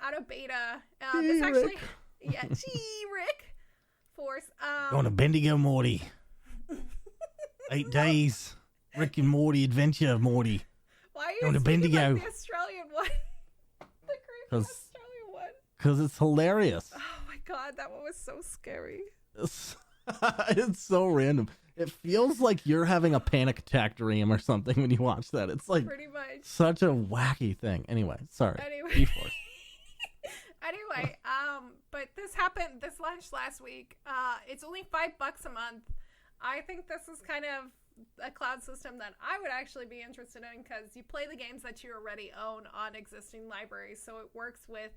out of beta. This actually, yeah, G-Rick Force. Going to Bendigo, Morty. 8 days. Rick and Morty adventure, Morty. Why are you going to speaking Bendigo? like the Australian one? The creepy Australian one. Because it's hilarious. Oh my god, that one was so scary. It's so random. It feels like you're having a panic attack dream or something when you watch that. It's like pretty much such a wacky thing. Anyway, sorry. Anyway, but this happened. This launched last week. It's only $5 a month. I think this is kind of a cloud system that I would actually be interested in because you play the games that you already own on existing libraries. So it works with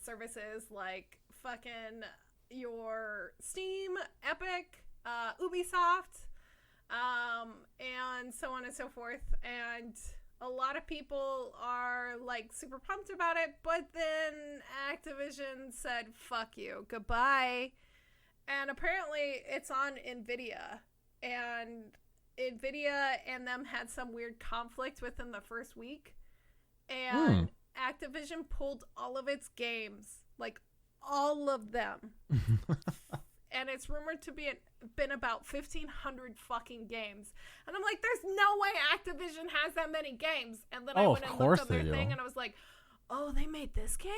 services like fucking your Steam, Epic, Ubisoft, and so on and so forth. And a lot of people are like super pumped about it, but then Activision said, fuck you, goodbye. And apparently it's on Nvidia, and Nvidia and them had some weird conflict within the first week, and Activision pulled all of its games, like all of them. And it's rumored to been about 1,500 fucking games. And I'm like, there's no way Activision has that many games. And then I went and looked on their thing, and I was like, oh, they made this game?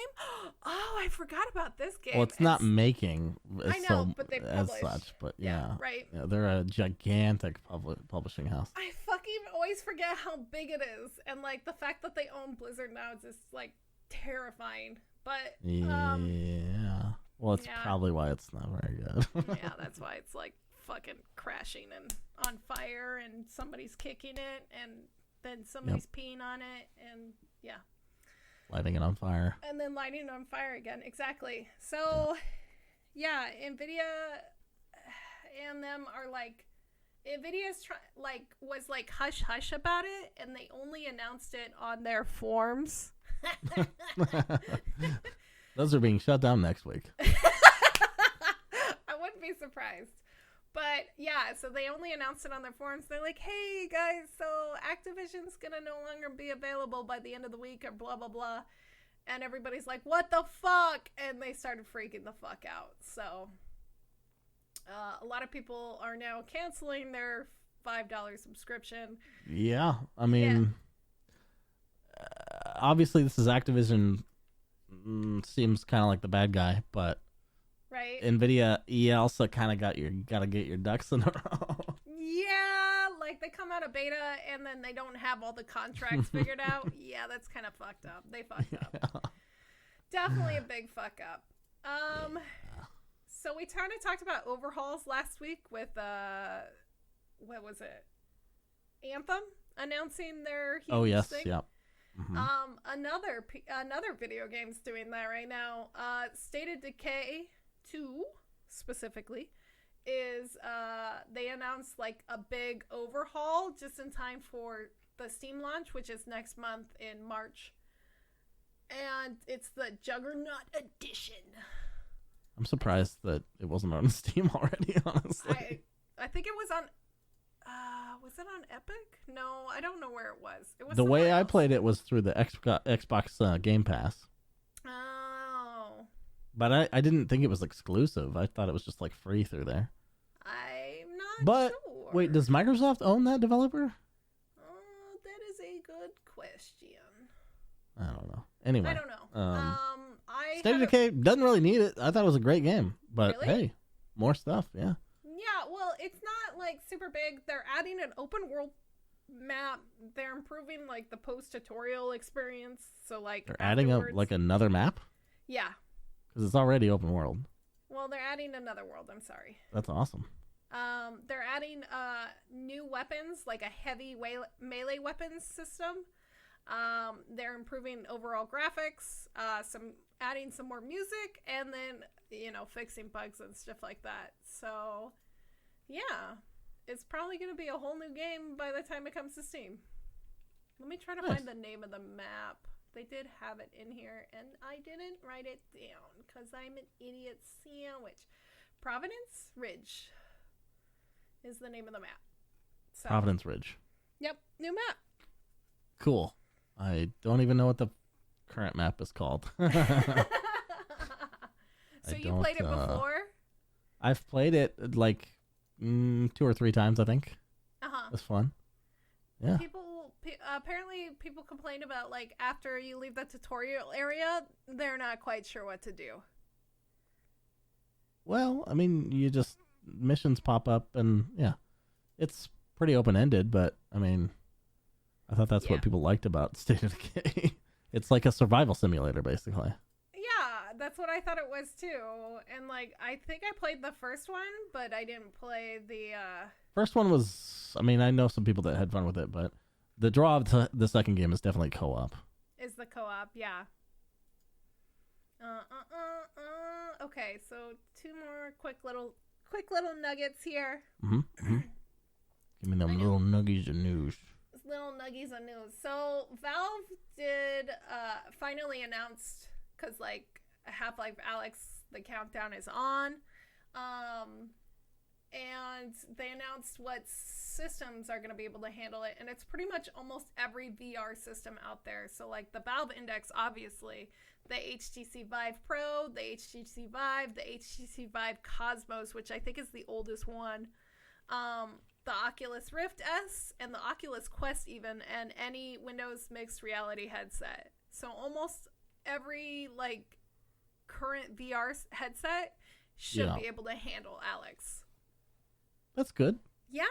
Oh, I forgot about this game. Well, it's not making I know, but they as publish. such, but yeah. Right. Yeah, they're a gigantic publishing house. I fucking always forget how big it is. And, like, the fact that they own Blizzard now is just, like, terrifying. But, yeah. Well, it's probably why it's not very good. Yeah, that's why it's, like, fucking crashing and on fire, and somebody's kicking it, and then somebody's peeing on it, and, yeah. Lighting it on fire. And then lighting it on fire again. Exactly. So, yeah, Nvidia and them are like, Nvidia's was like hush hush about it, and they only announced it on their forums. Those are being shut down next week. I wouldn't be surprised. But yeah, so they only announced it on their forums. They're like, hey guys, so Activision's gonna no longer be available by the end of the week or blah, blah, blah. And everybody's like, what the fuck? And they started freaking the fuck out. So a lot of people are now canceling their $5 subscription. Yeah, I mean, obviously this is Activision. Seems kind of like the bad guy, but right. Nvidia, you also kind of gotta get your ducks in a row. Yeah, like they come out of beta and then they don't have all the contracts figured out. Yeah, that's kind of fucked up. They fucked up. Definitely a big fuck up. So we kind of talked about overhauls last week with what was it? Anthem announcing their huge thing. Yep. Mm-hmm. Another video game's doing that right now. State of Decay 2 specifically is they announced like a big overhaul just in time for the Steam launch, which is next month in March, and it's the Juggernaut Edition. I'm surprised that it wasn't on Steam already, honestly. I think it was on was it on Epic? No, I don't know where it was. It was the way I else. played it was through the Xbox Game Pass. Oh. But I didn't think it was exclusive. I thought it was just like free through there. I'm not sure. Wait, does Microsoft own that developer? Oh, that is a good question. I don't know. Anyway. I don't know. State of Decay doesn't really need it. I thought it was a great game. But really? Hey, more stuff, yeah. Yeah, well, it's not like super big. They're adding an open world map. They're improving like the post-tutorial experience. So like they're adding another map? Yeah. Because it's already open world. Well, they're adding another world. I'm sorry. That's awesome. They're adding new weapons, like a heavy melee weapons system. They're improving overall graphics, adding some more music, and then, fixing bugs and stuff like that. So, yeah, it's probably going to be a whole new game by the time it comes to Steam. Let me try to find the name of the map. They did have it in here, and I didn't write it down because I'm an idiot sandwich. Providence Ridge is the name of the map. So, Providence Ridge. Yep, new map. Cool. I don't even know what the current map is called. So you played it before? I've played it like 2 or 3 times, I think. Uh-huh. It was fun. Yeah. Apparently people complain about, like, after you leave the tutorial area, they're not quite sure what to do. Well, I mean, missions pop up and, yeah. It's pretty open-ended, but, I mean, I thought that's what people liked about State of Decay. It's like a survival simulator, basically. Yeah, that's what I thought it was, too. And, like, I think I played the first one, but I didn't play the, First one was, I mean, I know some people that had fun with it, but the draw of the second game is definitely co-op. Is the co-op, yeah. Okay, so 2 more quick little nuggets here. Mm-hmm. Give me them little nuggies of news. Little nuggies of news. So Valve did finally announced, because, like, Half-Life Alyx, the countdown is on. And they announced what systems are going to be able to handle it, and it's pretty much almost every VR system out there. So, like, the Valve Index, obviously, the HTC Vive Pro, the HTC Vive, the HTC Vive Cosmos, which I think is the oldest one, the Oculus Rift S, and the Oculus Quest even, and any Windows mixed reality headset. So almost every, like, current VR headset should be able to handle Alyx. That's good. Yeah.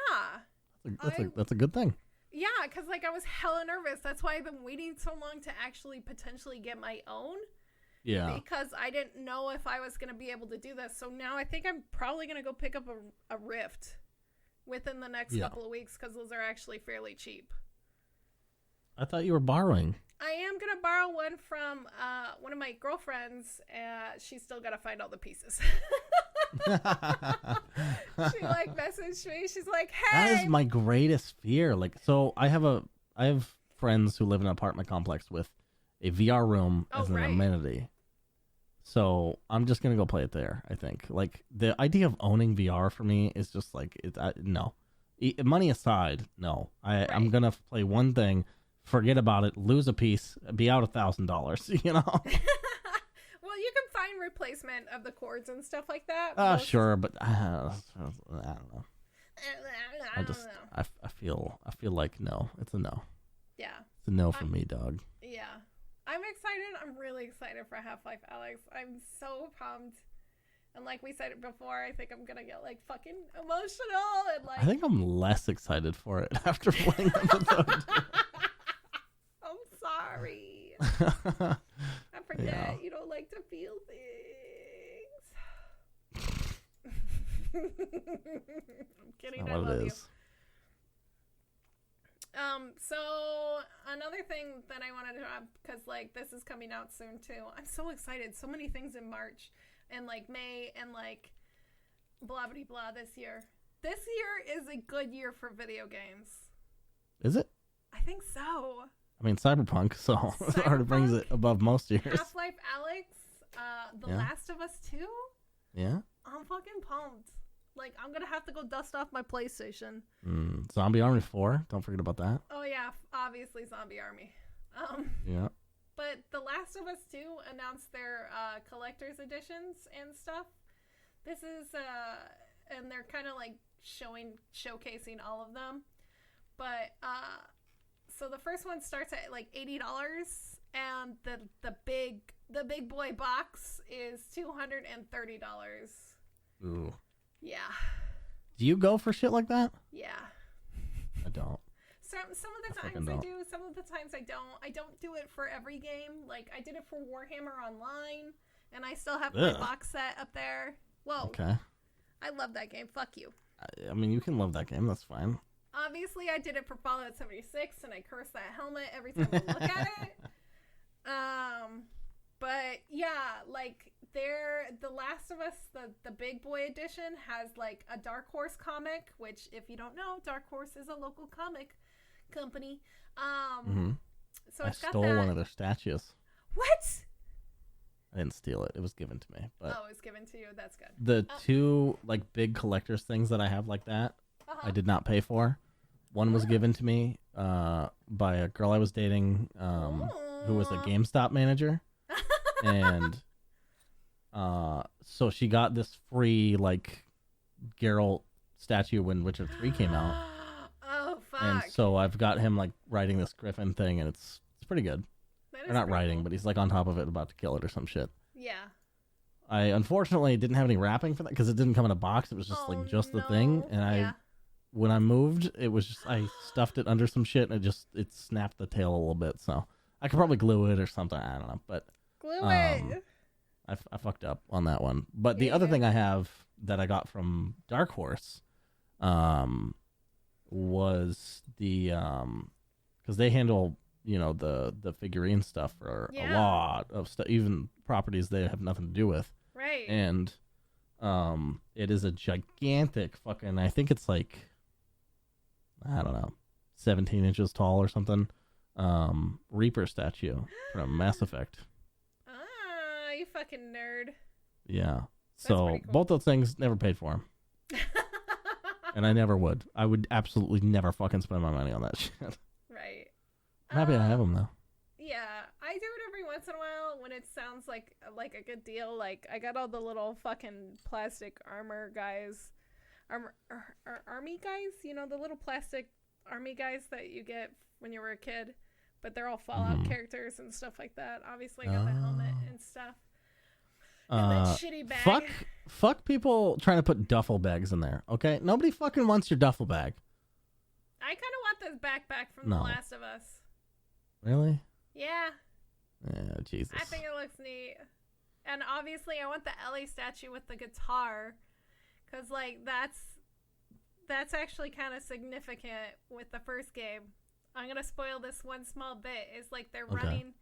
That's a good thing. Yeah, because, like, I was hella nervous. That's why I've been waiting so long to actually potentially get my own. Yeah. Because I didn't know if I was going to be able to do this. So now I think I'm probably going to go pick up a Rift within the next couple of weeks, because those are actually fairly cheap. I thought you were borrowing. I am going to borrow one from one of my girlfriends. She's still got to find all the pieces. She, like, messaged me. She's like, hey. That is my greatest fear. Like, so I have friends who live in an apartment complex with a VR room as an amenity. So I'm just going to go play it there, I think. Like, the idea of owning VR for me is just like, no. Money aside, no. I'm going to play one thing, forget about it, lose a piece, be out $1,000, you know? Well, you can find replacement of the cords and stuff like that. Sure, but I don't know. I feel like no. It's a no. Yeah. It's a no for me, dog. Yeah. I'm excited. I'm really excited for Half-Life Alyx. I'm so pumped. And like we said it before, I think I'm gonna get, like, fucking emotional and, like, I think I'm less excited for it after playing episode 2. I'm sorry. I forget you don't like to feel things. I'm kidding. I love you. So another thing that I wanted to have, because, like, this is coming out soon too. I'm so excited. So many things in March and, like, May and, like, blah blah blah this year. This year is a good year for video games. Is it? I think so. I mean, Cyberpunk, so it already brings it above most years. Half-Life Alyx, The Last of Us 2. Yeah. I'm fucking pumped. Like, I'm gonna have to go dust off my PlayStation. Zombie Army 4. Don't forget about that. Oh yeah, obviously Zombie Army. Yeah. But The Last of Us 2 announced their collector's editions and stuff. This is and they're kind of like showcasing all of them. But so the first one starts at like $80, and the big boy box is $230. Ooh. Yeah. Do you go for shit like that? Yeah. I don't. Some of the times I do. Some of the times I don't. I don't do it for every game. Like, I did it for Warhammer Online, and I still have my box set up there. Whoa. Okay. I love that game. Fuck you. I mean, you can love that game. That's fine. Obviously, I did it for Fallout 76, and I curse that helmet every time I look at it. But yeah, like The Last of Us, the big boy edition has like a Dark Horse comic, which if you don't know, Dark Horse is a local comic company. So I stole one of their statues. What? I didn't steal it. It was given to me. But it was given to you. That's good. The two like big collector's things that I have like that, I did not pay for. One was given to me by a girl I was dating who was a GameStop manager. And so she got this free like Geralt statue when Witcher 3 came out. Oh fuck. And so I've got him like riding this griffin thing, and it's pretty good. Or not riding, cool. But he's like on top of it about to kill it or some shit. Yeah. I unfortunately didn't have any wrapping for that because it didn't come in a box. It was just the thing. And when I moved, it was just, I stuffed it under some shit and it snapped the tail a little bit. So I could probably glue it or something. I don't know. But glue it. I fucked up on that one. But the other thing I have that I got from Dark Horse was the, because they handle, you know, the figurine stuff for a lot of stuff, even properties they have nothing to do with. Right. And it is a gigantic fucking, I think it's like, I don't know, 17 inches tall or something, Reaper statue from Mass Effect. Ah, you fucking nerd. Yeah. So cool. Both those things, never paid for them. And I never would. I would absolutely never fucking spend my money on that shit. Right. I'm happy I have them though. Yeah, I do it every once in a while when it sounds like a good deal. Like I got all the little fucking plastic armor guys, army guys. You know, the little plastic army guys that you get when you were a kid, but they're all Fallout characters and stuff like that. Obviously, I got the helmet and stuff. And that shitty bag. Fuck people trying to put duffel bags in there. Okay, nobody fucking wants your duffel bag. I kind of want this backpack from The Last of Us. Really? Yeah. Yeah, Jesus. I think it looks neat. And obviously I want the Ellie statue with the guitar. Because, like, that's actually kind of significant with the first game. I'm going to spoil this one small bit. It's like they're running...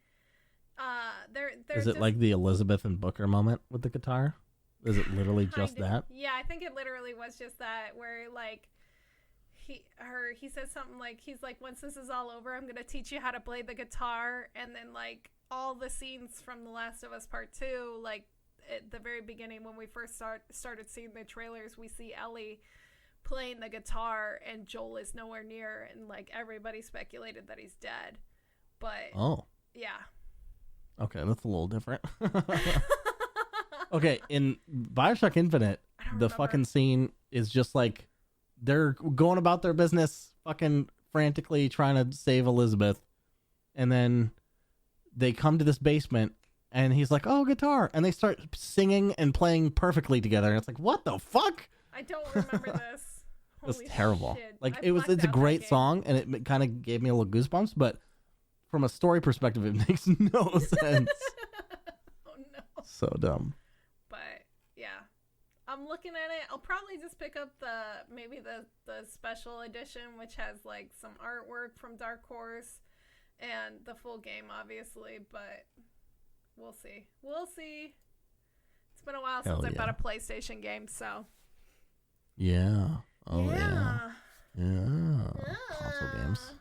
they're Is it like the Elizabeth and Booker moment with the guitar? Is it literally just that? Yeah, I think it literally was just that, where, like... He says something like, he's like, once this is all over, I'm gonna teach you how to play the guitar. And then like all the scenes from The Last of Us Part 2, like at the very beginning when we first started seeing the trailers, we see Ellie playing the guitar and Joel is nowhere near, and like everybody speculated that he's dead. But yeah, okay, that's a little different. Okay, in BioShock Infinite, the fucking scene is just like they're going about their business, fucking frantically trying to save Elizabeth. And then they come to this basement and he's like, oh, guitar. And they start singing and playing perfectly together. And it's like, what the fuck? I don't remember this. It's terrible. Shit. Like it's a great song and it kind of gave me a little goosebumps, but from a story perspective, it makes no sense. Oh no. So dumb. I'm looking at it. I'll probably just pick up maybe the special edition, which has like some artwork from Dark Horse and the full game, obviously, but we'll see. It's been a while since I bought a PlayStation game, so. Yeah. Oh yeah. Console games.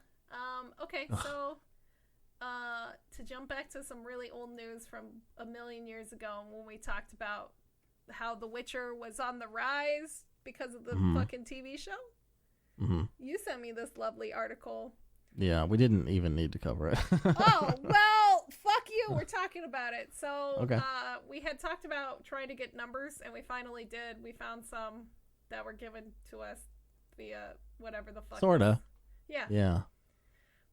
Okay, so to jump back to some really old news from a million years ago when we talked about how The Witcher was on the rise because of the fucking TV show. You sent me this lovely article. Yeah, we didn't even need to cover it. Oh, well, fuck you. We're talking about it. So we had talked about trying to get numbers, and we finally did. We found some that were given to us via whatever the fuck. Sorta. Yeah. Yeah.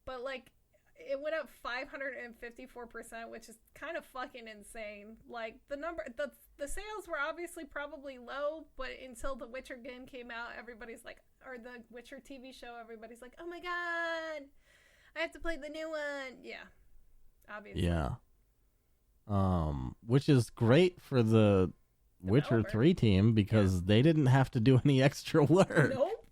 But, like, it went up 554%, which is kind of fucking insane. Like, the sales were obviously probably low, but until the Witcher game came out, everybody's like, or the Witcher TV show, everybody's like, oh my god, I have to play the new one. Yeah, obviously. Yeah. Which is great for the Witcher 3 team because they didn't have to do any extra work. Nope.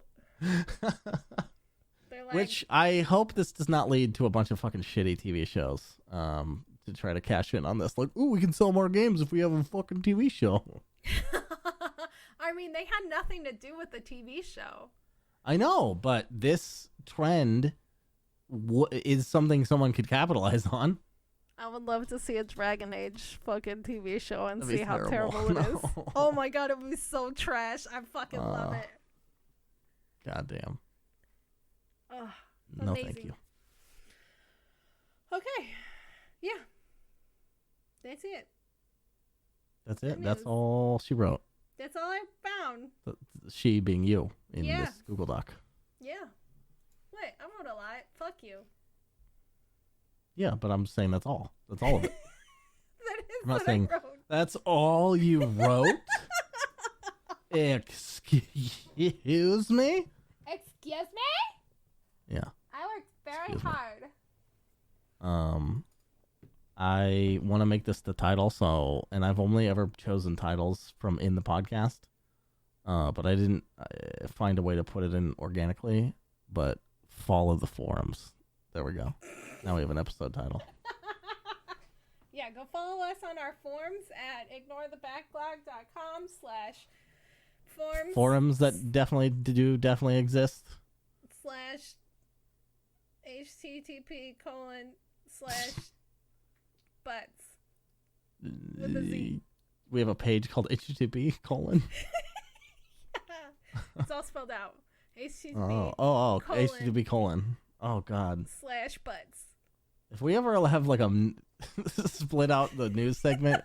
Which I hope this does not lead to a bunch of fucking shitty TV shows to try to cash in on this. Like, ooh, we can sell more games if we have a fucking TV show. I mean, they had nothing to do with the TV show. I know, but this trend is something someone could capitalize on. I would love to see a Dragon Age fucking TV show and That'd see how terrible it is. Oh my god, it would be so trash. I fucking love it. Goddamn. Oh, no, amazing. thank you. Okay. Yeah. That's it. That's it. That's all she wrote. That's all I found. She being you in this Google Doc. Yeah. Wait, I wrote a lot. Fuck you. Yeah, but I'm saying that's all. That's all of it. That is I'm not what saying I wrote. that's all you wrote. Excuse me? Excuse me? Yeah. I worked very hard. I want to make this the title, and I've only ever chosen titles from in the podcast, but I didn't find a way to put it in organically, but follow the forums. There we go. Now we have an episode title. Yeah, go follow us on our forums at ignorethebacklog.com/forums. Forums that definitely exist. /http:/butts with a Z. We have a page called http:/. It's all spelled out. http:/. http:/. Oh god. /butts. If we ever have like a split out the news segment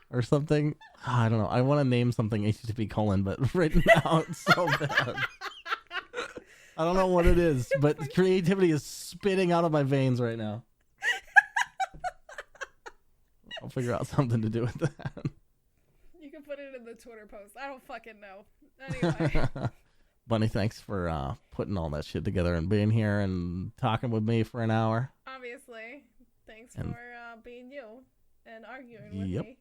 or something, I don't know. I want to name something http:/, but written out so bad. I don't know what it is, but creativity is spitting out of my veins right now. I'll figure out something to do with that. You can put it in the Twitter post. I don't fucking know. Anyway. Bunny, thanks for putting all that shit together and being here and talking with me for an hour. Obviously. Thanks for being you and arguing with me.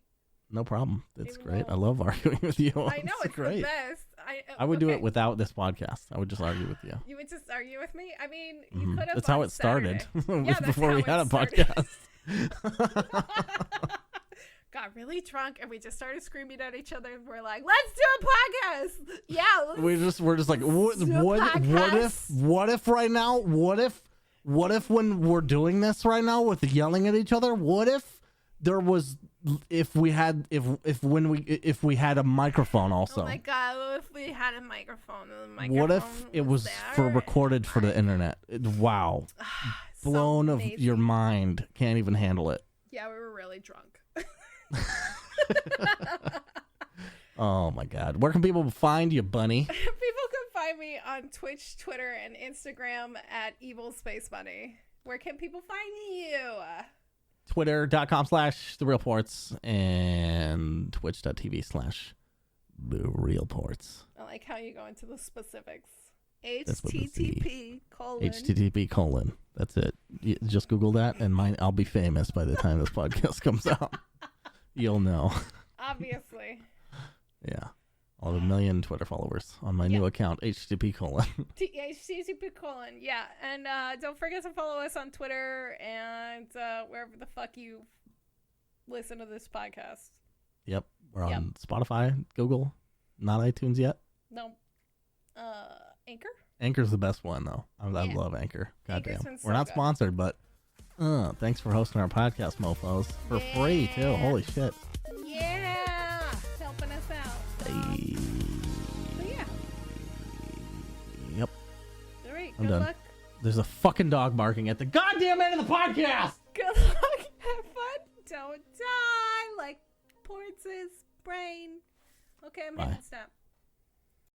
No problem. It's great. I love arguing with you. I know, it's great. the best. I would do it without this podcast. I would just argue with you. You would just argue with me? I mean, you could have. That's how it started. Yeah, before we had a podcast. Got really drunk and we just started screaming at each other and we're like, let's do a podcast. Yeah. We're just like, what if right now, what if when we're doing this right now with yelling at each other, what if there was, if we had a microphone also? Oh my god, what if we had a microphone? What if it was recorded for the internet? Wow. Blown of your mind. Can't even handle it. Yeah, we were really drunk. Oh my god. Where can people find you, Bunny? People can find me on Twitch, Twitter, and Instagram at EvilSpaceBunny. Where can people find you? Twitter.com/TheRealPortz and Twitch.tv/TheRealPortz. I like how you go into the specifics. http:/. That's it. You just Google that and I'll be famous by the time this podcast comes out. You'll know. Obviously. Yeah. I'll have 1 million Twitter followers on my new account, http:/. http:/. Yeah. And don't forget to follow us on Twitter and wherever the fuck you listen to this podcast. Yep. We're on Spotify, Google, not iTunes yet. No. Anchor? Anchor's the best one, though. I love Anchor. Goddamn. We're not good. sponsored, but thanks for hosting our podcast, mofos. For free, too. Holy shit. Yeah. Helping us out. Hey. So, yeah. Yep. All right. I'm Good done. luck. There's a fucking dog barking at the goddamn end of the podcast. Good luck. Have fun. Don't die like Portz's brain. Okay, I'm hitting stop.